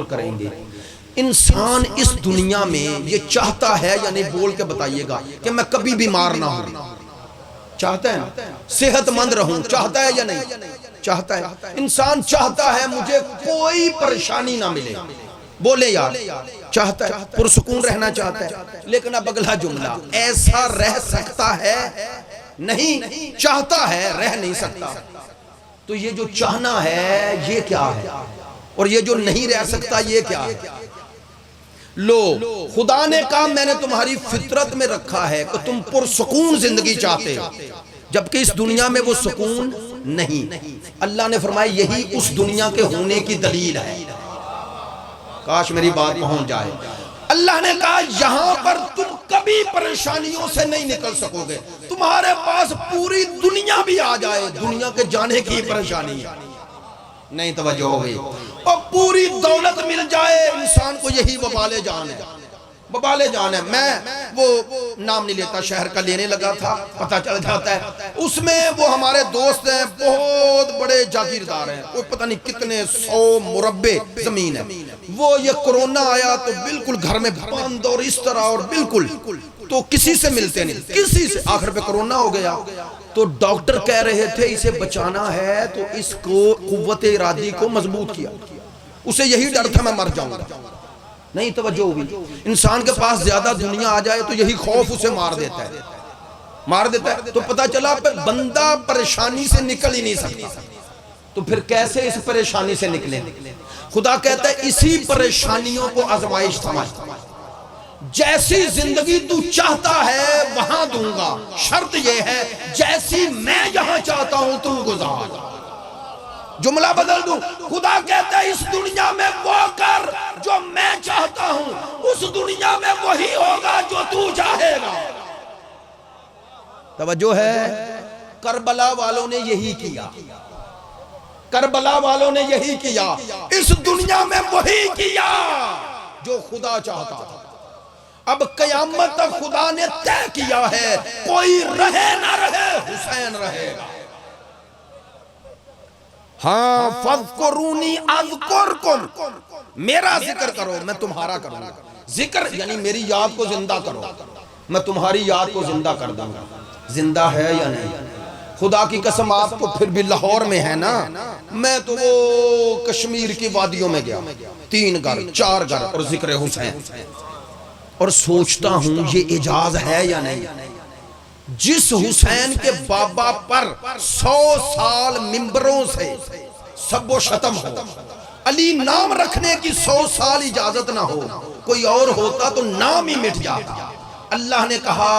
کریں گے۔ انسان اس دنیا میں یہ چاہتا ہے یا نہیں؟ بول کے بتائیے گا کہ میں کبھی بیمار نہ ہوں، چاہتا ہے نا؟ صحت مند رہوں، چاہتا ہے یا نہیں؟ چاہتا ہے۔ انسان چاہتا ہے مجھے کوئی پریشانی نہ ملے، بولے یار، چاہتا ہے، پرسکون رہنا چاہتا ہے۔ لیکن اب اگلا جملہ، ایسا رہ سکتا ہے؟ نہیں، چاہتا ہے، رہ نہیں سکتا۔ تو یہ جو چاہنا ہے یہ کیا ہے؟ اور یہ جو نہیں رہ سکتا یہ کیا ہے؟ لو، خدا نے کہا میں نے تمہاری فطرت میں رکھا ہے کہ تم پرسکون زندگی چاہتے ہو، جبکہ اس دنیا میں وہ سکون نہیں۔ اللہ نے فرمایا یہی اس دنیا کے ہونے کی دلیل ہے۔ کاش میری بات پہنچ جائے۔ اللہ نے کہا یہاں پر تم کبھی پریشانیوں سے نہیں نکل سکو گے، تمہارے پاس پوری دنیا بھی آ جائے، دنیا کے جانے کی پریشانی ہے نہیں، توجہ ہو گئی، اور پوری دولت مل جائے، انسان کو یہی وبال جان ہے، وبال جان ہے۔ میں وہ نام نہیں لیتا، شہر کا لینے لگا تھا، پتہ چل جاتا ہے اس میں وہ ہمارے دوست ہیں، بہت بڑے جاگیردار ہیں، کوئی پتہ نہیں کتنے 100 مربع زمین ہے۔ وہ یہ کرونا آیا تو بالکل گھر میں بند اور اس طرح، اور بالکل تو کسی سے ملتے نہیں، کسی سے، آخر پہ کرونا ہو گیا۔ تو ڈاکٹر کہہ رہے تھے اسے بچانا ہے تو اس کو قوت ارادی کو مضبوط کیا، اسے یہی ڈر تھا میں مر جاؤں گا۔ نہیں، توجہ ہوئی، انسان کے پاس زیادہ دنیا آ جائے تو یہی خوف اسے مار دیتا ہے۔ تو پتہ چلا بندہ پریشانی سے نکل ہی نہیں سکتا، تو پھر کیسے اس پریشانی سے نکلیں؟ خدا کہتا ہے اسی پریشانیوں کو آزمائش سمجھ، جیسی زندگی تو چاہتا ہے وہاں دوں گا، شرط یہ ہے جیسی میں یہاں چاہتا ہوں تو گزار۔ جملہ بدل دوں، خدا کہتا ہے اس دنیا میں وہ کر جو میں چاہتا ہوں، اس دنیا میں وہی ہوگا جو تو چاہے گا۔ توجہ ہے؟ کربلا والوں نے یہی کیا، کربلا والوں نے یہی کیا، اس دنیا میں وہی کیا جو خدا چاہتا تھا۔ اب قیامت تک خدا نے طے کیا ہے کوئی رہے نہ رہے حسین رہے گا۔ ہاں فَاذْكُرُونِي أَذْكُرْكُمْ، میرا ذکر کرو میں تمہارا کروں گا۔ ذکر یعنی میری یاد کو زندہ کرو، میں تمہاری یاد کو زندہ کر دوں گا۔ زندہ ہے یا نہیں؟ خدا کی قسم آپ تو پھر بھی لاہور میں ہے نا، میں تو وہ کشمیر کی وادیوں میں گیا، 3 گھر 4 گھر اور ذکر حسین، اور سوچتا ہوں یہ اعجاز ہے یا نہیں۔ جس حسین کے بابا پر 100 سال ممبروں سے سب و شتم ہو، علی نام رکھنے کی 100 سال اجازت نہ ہو، کوئی اور ہوتا تو نام ہی مٹ جاتا۔ اللہ نے کہا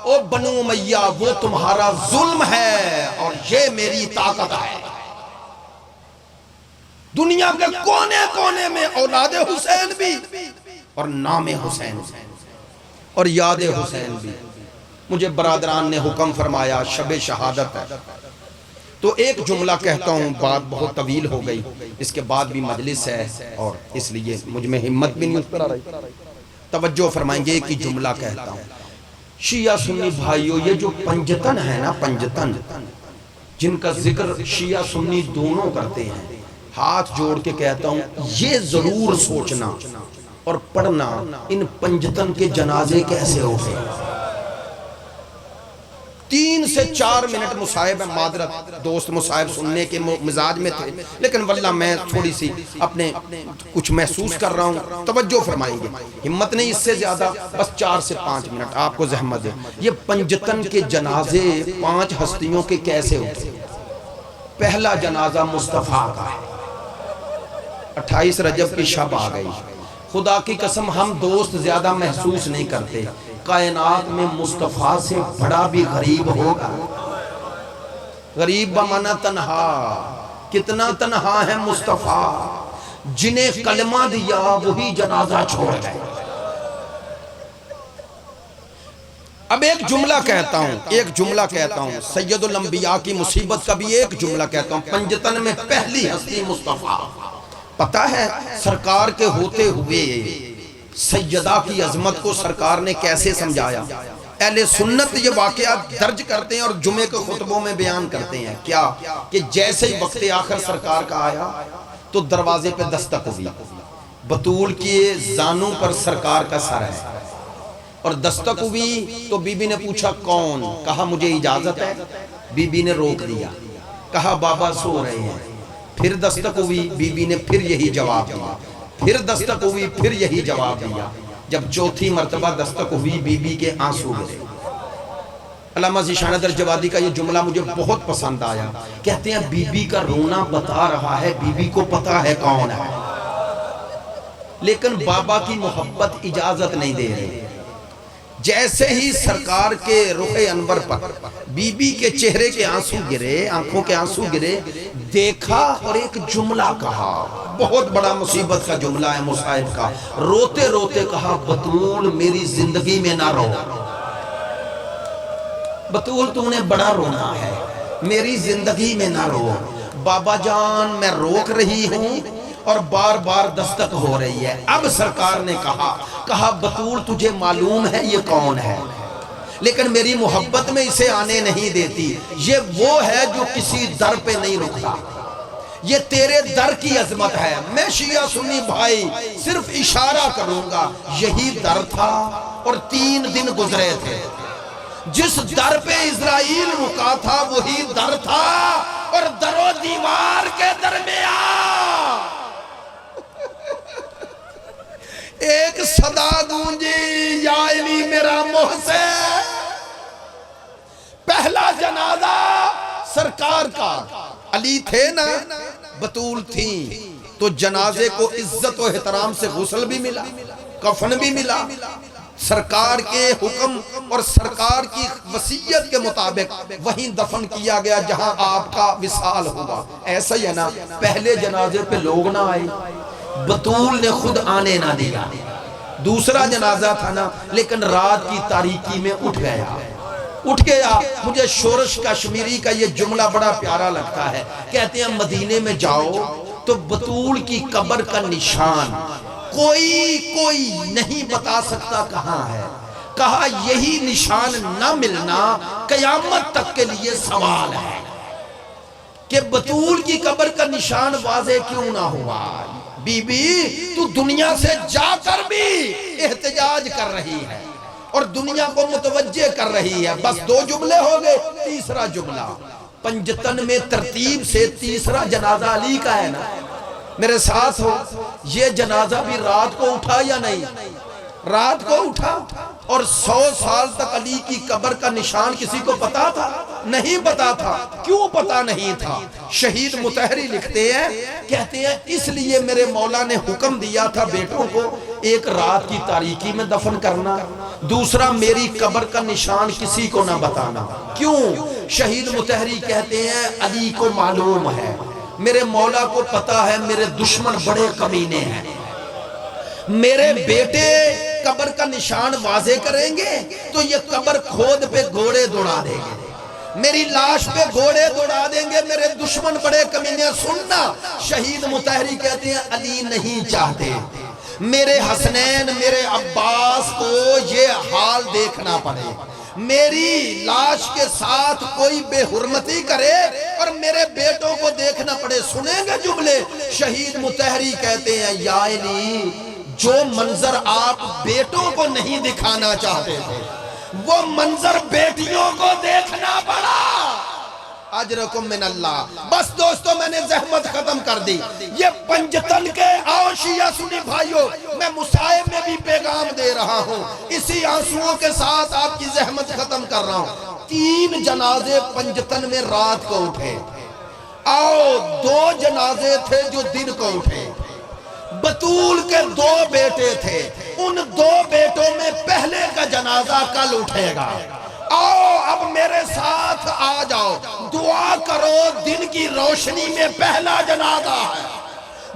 او بنو امیہ وہ تمہارا ظلم ہے اور یہ میری طاقت ہے۔ دنیا کے کونے کونے میں اولاد حسین بھی اور نام حسین اور یاد حسین بھی۔ مجھے برادران نے حکم فرمایا شب شہادت ہے، تو ایک جملہ کہتا ہوں، بات بہت طویل ہو گئی، اس کے بعد بھی مجلس ہے اور اس لیے مجھ میں ہمت بھی نہیں، توجہ فرمائیں گے کہ جملہ کہتا ہوں۔ شیعہ سنی بھائیو، یہ جو پنجتن ہے نا، پنجتن جن کا ذکر شیعہ سنی دونوں کرتے ہیں، ہاتھ جوڑ کے کہتا ہوں یہ ضرور سوچنا اور پڑھنا ان پنجتن کے جنازے کیسے ہو گئے۔ 3 سے 4 منٹ مصاحب ہے، معذرت دوست مصاحب سننے کے مزاج میں تھے، لیکن واللہ میں تھوڑی سی اپنے کچھ محسوس کر رہا ہوں، توجہ فرمائیں گے، ہمت نہیں اس سے زیادہ، بس 4 سے 5 منٹ آپ کو زحمت ہے۔ یہ پنجتن کے جنازے 5 ہستیوں کے کیسے ہوتے؟ پہلا جنازہ مصطفیٰ کا ہے، 28 رجب کی شب آ گئی، خدا کی قسم ہم دوست زیادہ محسوس نہیں کرتے، کائنات میں مصطفیٰ سے بڑا بھی غریب ہوگا؟ غریب بمانا تنہا، کتنا تنہا ہے مصطفیٰ، جنہیں کلمہ دیا وہی جنازہ چھوڑ گئے۔ اب ایک جملہ کہتا ہوں، سید الانبیاء کی مصیبت کا بھی ایک جملہ کہتا ہوں۔ پنجتن میں پہلی ہستی مصطفیٰ، پتہ ہے سرکار کے ہوتے ہوئے سیدہ کی عظمت کو سرکار نے کیسے سمجھایا؟ اہل سنت یہ واقعات درج کرتے ہیں اور جمعے کے خطبوں میں بیان کرتے ہیں، کیا کہ جیسے ہی وقت آخر سرکار کا آیا تو دروازے پہ دستک ہوئی، بطول کی زانوں پر سرکار کا سر ہے، اور دستک ہوئی تو بی بی نے پوچھا کون؟ کہا مجھے اجازت ہے، بی بی نے روک دیا، کہا بابا سو رہے ہیں، پھر دستک ہوئی، بی بی نے پھر یہی جواب دیا، پھر دستک ہوئی، پھر یہی جواب دیا، جب چوتھی مرتبہ دستک ہوئی بی بی کے آنسو گرے۔ علامہ ذیشان درجوادی کا یہ جملہ مجھے بہت پسند آیا، کہتے ہیں بی بی کا رونا بتا رہا ہے بی بی کو پتا ہے کون ہے، لیکن بابا کی محبت اجازت نہیں دے رہی۔ جیسے ہی سرکار کے رخ انور پر بی بی کے چہرے کے آنسو گرے، آنکھوں کے آنسو گرے، دیکھا اور ایک جملہ کہا، بہت بڑا مصیبت کا جملہ ہے مصائب کا، روتے روتے کہا بطول میری زندگی میں نہ رو، بطول تو نے بڑا رونا ہے، میری زندگی میں نہ رو، بابا جان میں روک رہی ہوں اور بار بار دستک ہو رہی ہے۔ اب سرکار نے کہا بطول تجھے معلوم ہے یہ کون ہے، لیکن میری محبت میں اسے آنے نہیں دیتی، یہ وہ ہے جو کسی در پہ نہیں رکتا، یہ تیرے در کی عظمت ہے۔ میں شیعہ سنی بھائی صرف اشارہ کروں گا، یہی در تھا اور 3 دن گزرے تھے، جس در پہ اسرائیل رکا تھا وہی در تھا، اور در و دیوار کے درمیان ایک صدا گونجی، یا علی میرا محسن۔ پہلا جنازہ سرکار کا، علی تھے نا، بطول تھیں، تو جنازے کو عزت و احترام سے غسل بھی ملا، کفن بھی ملا، سرکار کے حکم اور سرکار کی وصیت کے مطابق وہیں دفن کیا گیا جہاں آپ کا وصال ہوا۔ ایسا ہی ہے نا، پہلے جنازے پہ لوگ نہ آئے، بطول نے خود آنے نہ دیا، دوسرا جنازہ تھا نا، لیکن رات کی تاریکی میں اٹھ گیا۔ مجھے شورش کشمیری کا یہ جملہ بڑا پیارا لگتا ہے، کہتے ہیں مدینے میں جاؤ تو بطول کی قبر کا نشان کوئی نہیں بتا سکتا کہاں ہے۔ کہا یہی نشان نہ ملنا قیامت تک کے لیے سوال ہے کہ بطول کی قبر کا نشان واضح کیوں نہ ہوا۔ بی بی تو دنیا سے جا کر بھی احتجاج کر رہی ہے اور دنیا کو متوجہ کر رہی ہے۔ بس 2 جملے ہو گئے، تیسرا جملہ پنجتن میں ترتیب سے تیسرا جنازہ علی کا ہے نا، میرے ساتھ ہو۔ یہ جنازہ بھی رات کو اٹھا یا نہیں؟ رات کو اٹھا، اور 100 سال تک علی کی قبر کا نشان کسی کو پتا تھا؟ نہیں پتا تھا۔ کیوں پتا نہیں تھا؟ شہید مطہری لکھتے ہیں، کہتے ہیں اس لیے میرے مولا نے حکم دیا تھا بیٹوں کو ایک رات کی تاریکی میں دفن کرنا، دوسرا میری قبر کا نشان کسی کو نہ بتانا۔ کیوں؟ شہید مطہری کہتے ہیں علی کو معلوم ہے، میرے مولا کو پتا ہے میرے دشمن بڑے کمینے ہیں، میرے بیٹے قبر کا نشان واضح کریں گے تو یہ قبر کھود پہ گھوڑے دوڑا دیں گے، میری لاش پہ گھوڑے دوڑا دیں گے، میرے دشمن بڑے کمینے۔ سننا، شہید مطہری کہتے ہیں علی نہیں چاہتے میرے حسنین میرے عباس کو یہ حال دیکھنا پڑے، میری لاش کے ساتھ کوئی بے حرمتی کرے اور میرے بیٹوں کو دیکھنا پڑے۔ سنیں گے جملے؟ شہید مطہری کہتے ہیں یا علی، جو منظر آپ بیٹوں کو نہیں دکھانا چاہتے تھے وہ منظر بیٹیوں کو دیکھنا پڑا۔ اجرکم من اللہ۔ بس دوستو میں نے زحمت ختم کر دی۔ یہ پنجتن کے آؤ شیعہ سنی بھائیو، میں مصائب میں بھی پیغام دے رہا ہوں، اسی آنسوؤں کے ساتھ آپ کی زحمت ختم کر رہا ہوں۔ 3 جنازے پنجتن میں رات کو اٹھے، آؤ 2 جنازے تھے جو دن کو اٹھے۔ بطول کے 2 بیٹے تھے، ان 2 بیٹوں میں پہلے کا جنازہ کل اٹھے گا۔ آؤ اب میرے ساتھ آ جاؤ، دعا کرو، دن کی روشنی میں پہلا جنازہ ہے،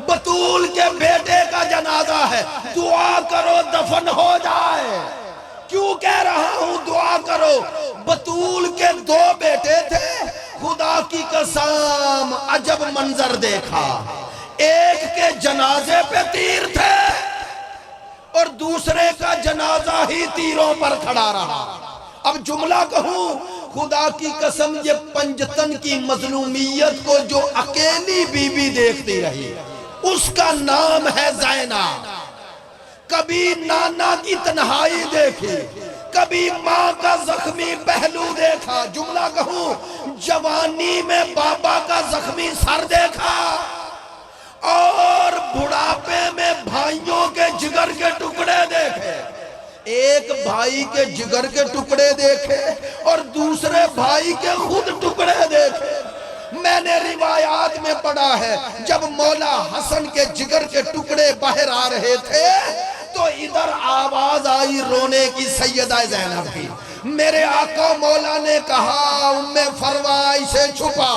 بطول کے بیٹے کا جنازہ ہے، دعا کرو دفن ہو جائے۔ کیوں کہہ رہا ہوں دعا کرو؟ بطول کے 2 بیٹے تھے، خدا کی قسم عجب منظر دیکھا، ایک کے جنازے پہ تیر تھے اور دوسرے کا جنازہ ہی تیروں پر کھڑا رہا۔ اب جملہ کہوں، خدا کی قسم یہ پنجتن کی مظلومیت کو جو اکیلی بی بی دیکھتی رہی، اس کا نام ہے زینب۔ کبھی نانا کی تنہائی دیکھی، کبھی ماں کا زخمی پہلو دیکھا، جملہ کہوں جوانی میں بابا کا زخمی سر دیکھا، اور بڑھاپے میں بھائیوں کے جگر کے ٹکڑے دیکھے۔ ایک بھائی کے جگر کے ٹکڑے دیکھے اور دوسرے بھائی کے خود ٹکڑے دیکھے۔ میں نے روایات میں پڑھا ہے جب مولا حسن کے جگر کے ٹکڑے باہر آ رہے تھے تو ادھر آواز آئی رونے کی سیدہ زینب کی۔ میرے آقا مولا نے کہا ام فروائی سے چھپا،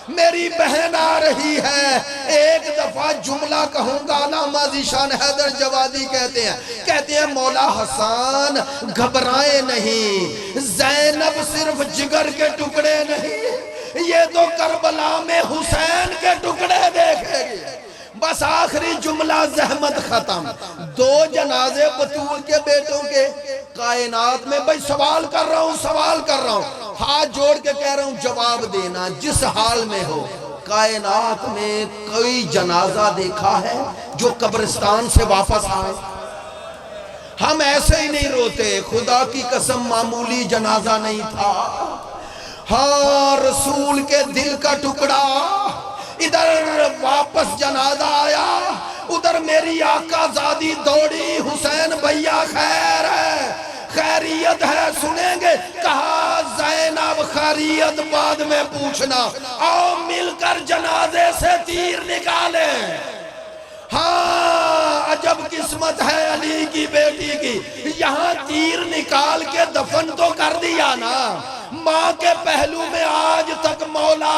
میری بہن آ رہی ہے۔ ایک دفعہ جملہ کہوں گا، علامہ ذیشان حیدر جوادی کہتے ہیں مولا حسن گھبرائیں نہیں، زینب صرف جگر کے ٹکڑے نہیں، یہ تو کربلا میں حسین کے ٹکڑے دیکھے گی۔ بس آخری جملہ، زحمت ختم۔ 2 جنازے بطول کے بیٹوں کے، کائنات میں بھائی سوال کر رہا ہوں، ہاتھ جوڑ کے کہہ رہا ہوں جواب دینا، جس حال میں ہو، کائنات میں کوئی جنازہ دیکھا ہے جو قبرستان سے واپس آئے؟ ہم ایسے ہی نہیں روتے، خدا کی قسم معمولی جنازہ نہیں تھا۔ ہاں رسول کے دل کا ٹکڑا، ادھر واپس جنازہ آیا، ادھر میری آقا زادی دوڑی، حسین بھیا خیر ہے، خیریت ہے، سنیں گے؟ کہا زینب خیریت بعد میں پوچھنا، آؤ مل کر جنازے سے تیر نکالیں۔ ہاں عجب قسمت ہے علی کی بیٹی کی، یہاں تیر نکال کے دفن تو کر دیا نا، ماں کے پہلو میں آج تک مولا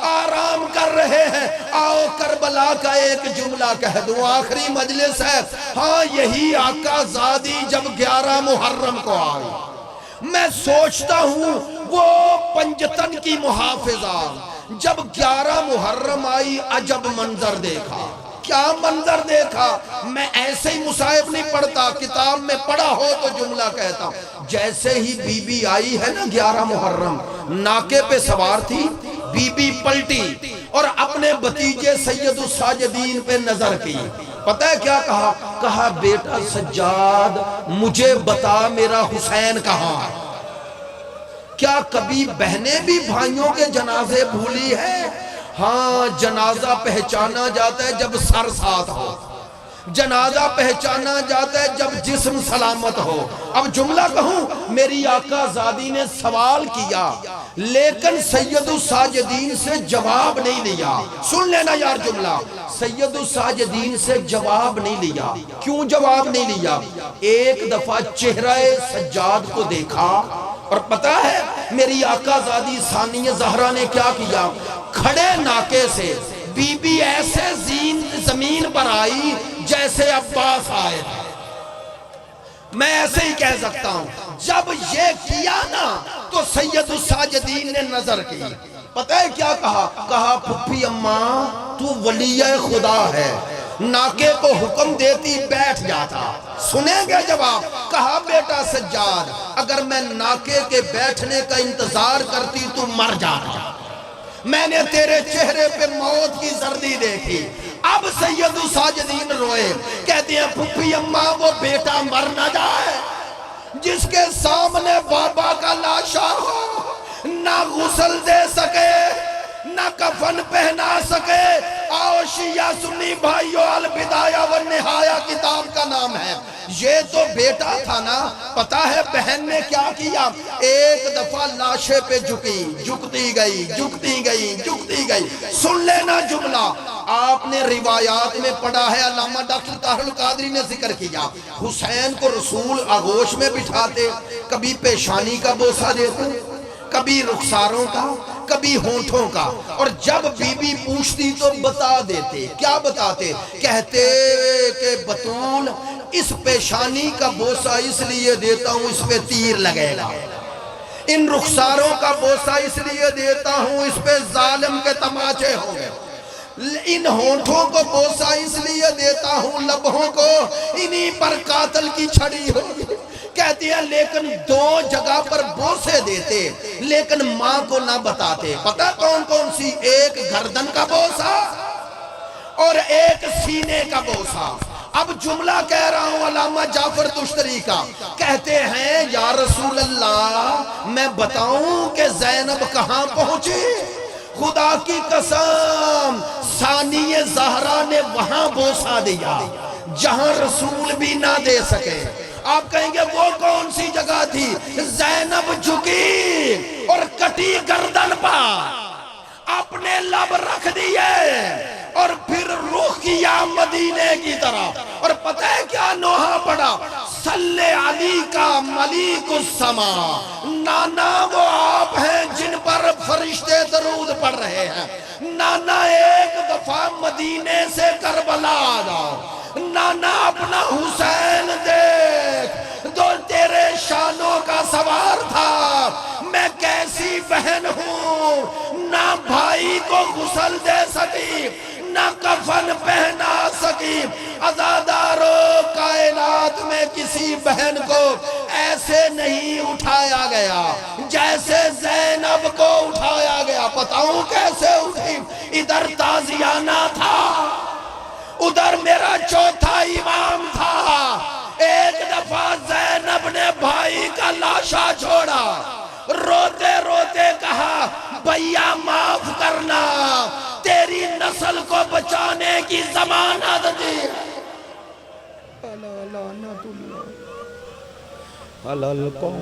آرام کر رہے ہیں۔ آؤ کربلا کا ایک جملہ کہہ دوں، آخری مجلس ہے۔ ہاں یہی آقا زادی جب 11 محرم کو آئی، میں سوچتا ہوں وہ پنجتن کی محافظہ جب 11 محرم آئی، عجب منظر دیکھا۔ کیا منظر دیکھا. میں ایسے ہی مصاحف نہیں پڑھتا, کتاب میں پڑھا ہو تو جملہ کہتا ہوں. جیسے ہی بی بی آئی ہے نا 11 محرم, ناکے پہ سوار تھی, بی بی پلٹی اور اپنے بھتیجے سید الساجدین پہ نظر کی. پتہ ہے کیا کہا؟ کہا بیٹا سجاد مجھے بتا میرا حسین کہاں ہے. کیا کبھی بہنیں بھی بھائیوں کے جنازے بھولی ہے؟ ہاں, جنازہ پہچانا جاتا ہے جب سر ساتھ ہو, جنازہ پہچانا جاتا ہے جب جسم سلامت ہو. اب جملہ کہوں, میری آقا زادی نے سوال کیا لیکن سید الساجدین سے جواب نہیں لیا. سن لینا یار جملہ, سید الساجدین سے جواب نہیں لیا. کیوں جواب نہیں لیا؟ ایک دفعہ چہرہ سجاد کو دیکھا اور پتہ ہے میری آقا زادی ثانیہ زہرا نے کیا کیا؟ کھڑے ناکے سے بی بی ایسے زمین پر آئی جیسے عباس آئے تھے. میں ایسے ہی کہہ سکتا ہوں, جب یہ کیا نا تو سید الساجدین نے نظر کی. پتہ ہے کیا کہا؟ کہا پھپھی اماں تو ولی خدا ہے, ناکے کو حکم دیتی بیٹھ جاتا. سنیں گے جواب؟ کہا بیٹا سجاد اگر میں ناکے کے بیٹھنے کا انتظار کرتی تو مر جاتا. میں نے تیرے چہرے پہ موت کی زردی دیکھی. اب سید الساجدین روئے, کہتے ہیں پھپھی اماں وہ بیٹا مر نہ جائے جس کے سامنے بابا کا لاشا ہو, نہ غسل دے سکے نہ کفن پہنا سکے. آؤ شیعہ سنی بھائیو, البدایہ والنہایہ کتاب کا نام ہے. یہ تو بیٹا تھا نا. پتہ ہے بہن نے کیا کیا؟ ایک دفعہ لاشے پہ جھکی, جھکتی گئی جھکتی گئی جھکتی گئی. سن لینا جملہ, آپ نے روایات میں پڑھا ہے, علامہ ڈاکٹر طاہر القادری نے ذکر کیا, حسین کو رسول آغوش میں بٹھاتے, کبھی پیشانی کا بوسہ دیتے, کبھی رخساروں کا, کبھی ہونٹوں کا, اور جب بی بی پوچھتی تو بتا دیتے. کیا بتاتے؟ کہتے کہ بطول اس پیشانی کا بوسہ اس لیے دیتا ہوں اس پہ تیر لگے گا, ان رخساروں کا بوسہ اس لیے دیتا ہوں اس پہ ظالم کے تماچے ہوں گے, ان ہونٹوں کو بوسہ اس لیے دیتا ہوں لبوں کو انہی پر قاتل کی چھڑی ہوگی. کہتے ہیں لیکن دو جگہ پر بوسے دیتے لیکن ماں کو نہ بتاتے. پتہ کون کون سی؟ ایک گردن کا بوسہ اور ایک سینے کا بوسہ. اب جملہ کہہ رہا ہوں علامہ جعفر تشتری کا, کہتے ہیں یا رسول اللہ میں بتاؤں کہ زینب کہاں پہنچی؟ خدا کی قسم ثانیہ زہرا نے وہاں بوسہ دیا جہاں رسول بھی نہ دے سکے. آپ کہیں گے وہ کون سی جگہ تھی؟ زینب جھکی اور کٹی گردن پر اپنے لب رکھ دیے اور پھر رخ کیا مدینے کی طرف. اور پتہ ہے کیا نوحہ پڑا؟ صلی علی کا ملیک السما. نانا وہ آپ ہیں جن پر فرشتے درود پڑھ رہے ہیں. نانا ایک دفعہ مدینے سے کربلا آ جاؤ, نانا اپنا حسین دیکھ جو تیرے شانوں کا سوار تھا. میں کیسی بہن ہوں, نہ بھائی کو غسل دے سکی نہ کفن پہنا سکی. عزادارو کائنات میں کسی بہن کو ایسے نہیں اٹھایا گیا جیسے زینب کو اٹھایا گیا. بتاؤں کیسے اٹھی؟ ادھر تازیانہ تھا, ادھر میرا چوتھا امام تھا. ایک دفعہ زینب نے بھائی کا لاشا چھوڑا, روتے روتے کہا بھیا معاف کرنا, تیری نسل کو بچانے کی ضمانت دی. لعنت اللہ علی القوم.